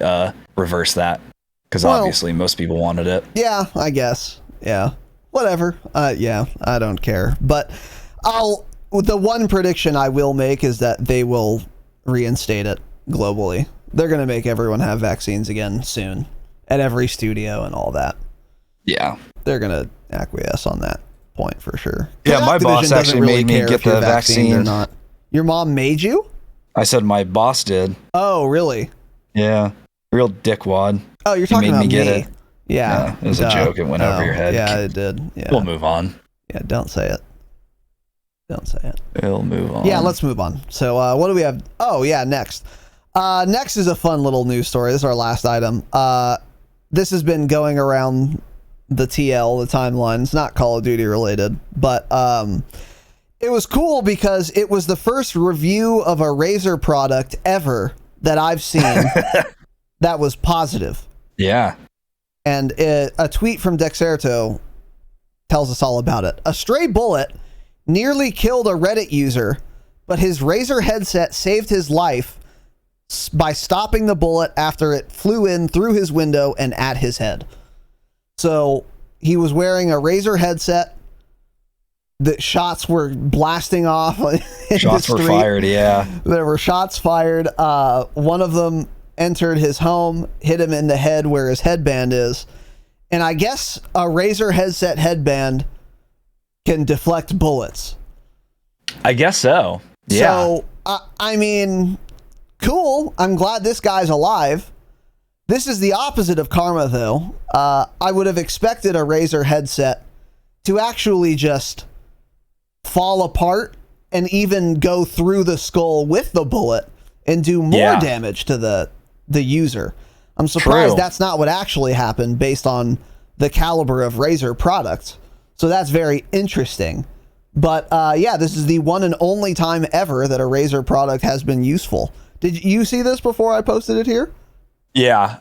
C: reversed that because obviously most people wanted it.
A: Yeah, I guess. Yeah. Whatever. I don't care. But the one prediction I will make is that they will reinstate it globally. They're going to make everyone have vaccines again soon at every studio and all that.
C: Yeah.
A: They're going to acquiesce on that point for sure.
C: Yeah, my boss actually made me get the vaccine.
A: Or not. Your mom made you?
C: I said my boss did.
A: Oh, really?
C: Yeah. Real dickwad.
A: Oh, you're talking about me.
C: Get it.
A: Yeah.
C: It was a joke. It went over your head.
A: Yeah, it did. Yeah.
C: We'll move on.
A: Yeah, don't say it. Don't say it.
C: We'll move on.
A: Yeah, let's move on. So what do we have? Oh, yeah, next. Next is a fun little news story. This is our last item. This has been going around the TL, the timeline. It's not Call of Duty related, but it was cool because it was the first review of a Razer product ever that I've seen that was positive.
C: Yeah.
A: And a tweet from Dexerto tells us all about it. A stray bullet nearly killed a Reddit user, but his Razer headset saved his life by stopping the bullet after it flew in through his window and at his head. So he was wearing a Razer headset. The shots were blasting off.
C: Shots were fired, yeah.
A: There were shots fired. One of them entered his home, hit him in the head where his headband is. And I guess a Razer headset headband can deflect bullets. I guess
C: so. Yeah.
A: So, I mean, cool. I'm glad this guy's alive. This is the opposite of karma, though. I would have expected a Razer headset to actually just fall apart and even go through the skull with the bullet and do more damage to the user. I'm surprised that's not what actually happened based on the caliber of Razer products. So that's very interesting. But yeah, this is the one and only time ever that a Razer product has been useful. Did you see this before I posted it here?
C: Yeah.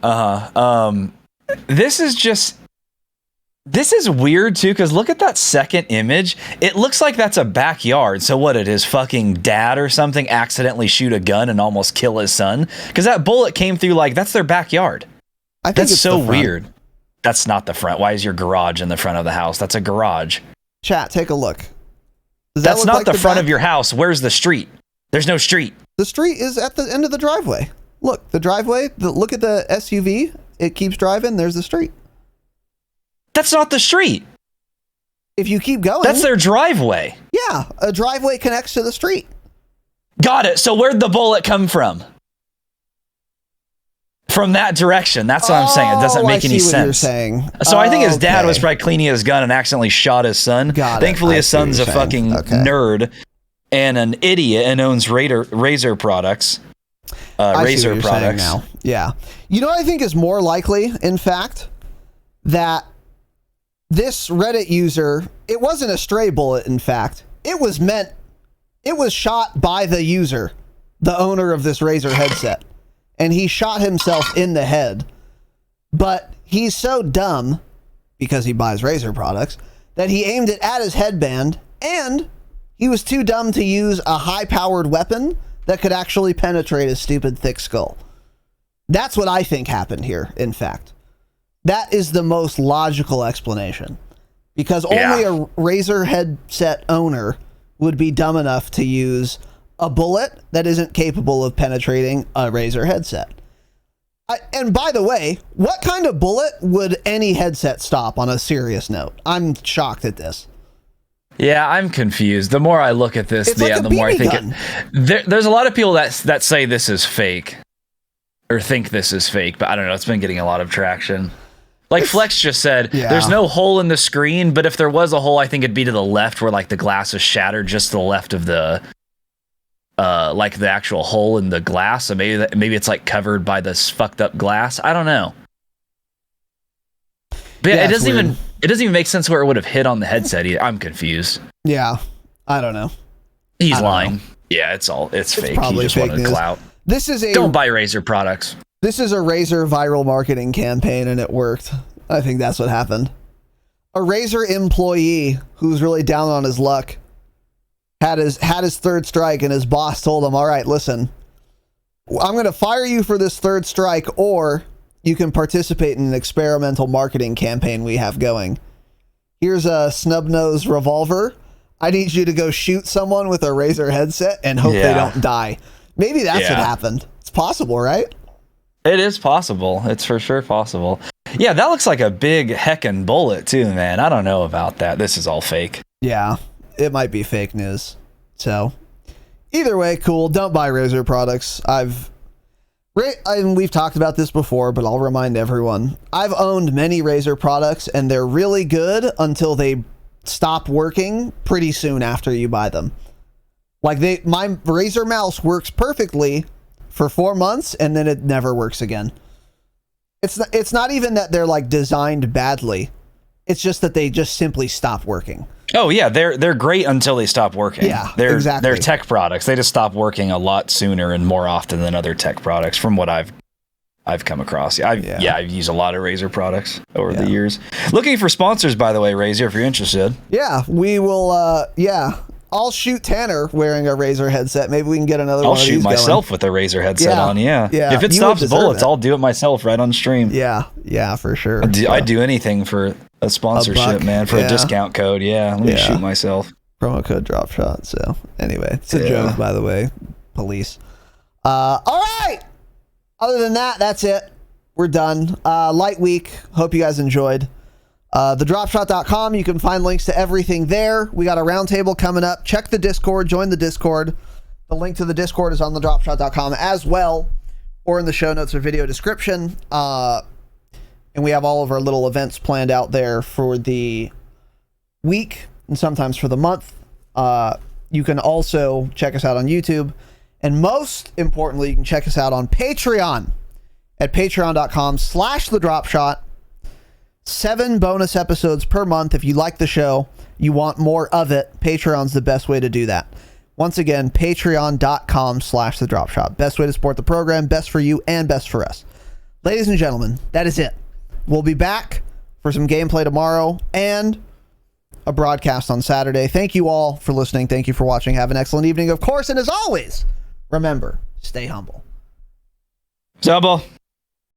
C: This is weird too, because look at that second image. It looks like that's a backyard. So what, it is fucking dad or something accidentally shoot a gun and almost kill his son? Because that bullet came through, like, that's their backyard.
A: I think
C: that's
A: it's
C: so
A: the front.
C: weird. That's not the front. Why is your garage in the front of the house? That's a garage.
A: Chat, take a look. Does that
C: That's
A: look
C: not
A: like
C: the front
A: back?
C: of your house. Where's the street? There's no street.
A: The street is at the end of the driveway. Look, the driveway. Look at the SUV. It keeps driving. There's the street.
C: That's not the street.
A: If you keep going,
C: that's their driveway.
A: Yeah, a driveway connects to the street.
C: Got it. So where'd the bullet come from? From that direction. That's what I'm saying. It doesn't make any sense.
A: What you're saying.
C: So I think his dad was probably cleaning his gun and accidentally shot his son. Thankfully, his son's a fucking nerd and an idiot and owns Razer products. Razer products.
A: Now. Yeah. You know what I think is more likely, in fact, that this Reddit user, it wasn't a stray bullet, in fact. It was shot by the user, the owner of this Razer headset. And he shot himself in the head. But he's so dumb, because he buys Razer products, that he aimed it at his headband, and he was too dumb to use a high-powered weapon that could actually penetrate his stupid thick skull. That's what I think happened here, in fact. That is the most logical explanation. Because only a Razer headset owner would be dumb enough to use a bullet that isn't capable of penetrating a Razer headset. And by the way, what kind of bullet would any headset stop on a serious note? I'm shocked at this.
C: Yeah, I'm confused. The more I look at this, the more I think there's a lot of people that say this is fake or think this is fake, but I don't know. It's been getting a lot of traction. Like Flex just said, there's no hole in the screen, but if there was a hole, I think it'd be to the left where like the glass is shattered, just to the left of the like the actual hole in the glass. So maybe it's like covered by this fucked up glass. I don't know. But yeah, it doesn't even make sense where it would have hit on the headset either. I'm confused.
A: Yeah, I don't know.
C: He's lying. Yeah, it's fake. He just wanted clout. Don't buy Razer products.
A: This is a Razer viral marketing campaign, and it worked. I think that's what happened. A Razer employee who's really down on his luck had his third strike, and his boss told him, all right, listen, I'm going to fire you for this third strike, or you can participate in an experimental marketing campaign we have going. Here's a snub-nosed revolver. I need you to go shoot someone with a Razer headset and hope they don't die. Maybe that's what happened. It's possible, right?
C: It is possible. It's for sure possible. Yeah, that looks like a big heckin' bullet too, man. I don't know about that. This is all fake.
A: Yeah, it might be fake news. So, either way, cool. Don't buy Razer products. And we've talked about this before, but I'll remind everyone. I've owned many Razer products, and they're really good until they stop working pretty soon after you buy them. Like my Razer mouse works perfectly for 4 months, and then it never works again. It's not even that they're like designed badly. It's just that they just simply stop working.
C: Oh yeah, they're great until they stop working.
A: Yeah,
C: they're
A: exactly.
C: They're tech products. They just stop working a lot sooner and more often than other tech products, from what I've come across. I've used a lot of Razer products over the years. Looking for sponsors, by the way, Razer, if you're interested.
A: Yeah, we will. I'll shoot Tanner wearing a Razer headset. Maybe we can get another.
C: I'll
A: one of
C: shoot
A: these
C: myself
A: going.
C: with a Razer headset on.
A: Yeah.
C: If it
A: You
C: stops
A: would deserve
C: bullets,
A: it.
C: I'll do it myself right on stream.
A: Yeah, for sure.
C: I'd do anything for a sponsorship, man, for a discount code. Yeah, let me shoot myself.
A: Promo code Dropshot. So anyway, it's a joke, by the way. Police. All right. Other than that, that's it. We're done. Light week. Hope you guys enjoyed. Thedropshot.com. You can find links to everything there. We got a roundtable coming up. Check the Discord. Join the Discord. The link to the Discord is on thedropshot.com as well, or in the show notes or video description. And we have all of our little events planned out there for the week and sometimes for the month. You can also check us out on YouTube. And most importantly, you can check us out on Patreon at patreon.com/thedropshot. 7 bonus episodes per month. If you like the show, you want more of it, Patreon's the best way to do that. Once again, patreon.com/thedropshot. Best way to support the program, best for you and best for us. Ladies and gentlemen, that is it. We'll be back for some gameplay tomorrow and a broadcast on Saturday. Thank you all for listening. Thank you for watching. Have an excellent evening, of course. And as always, remember, stay humble.
C: Double.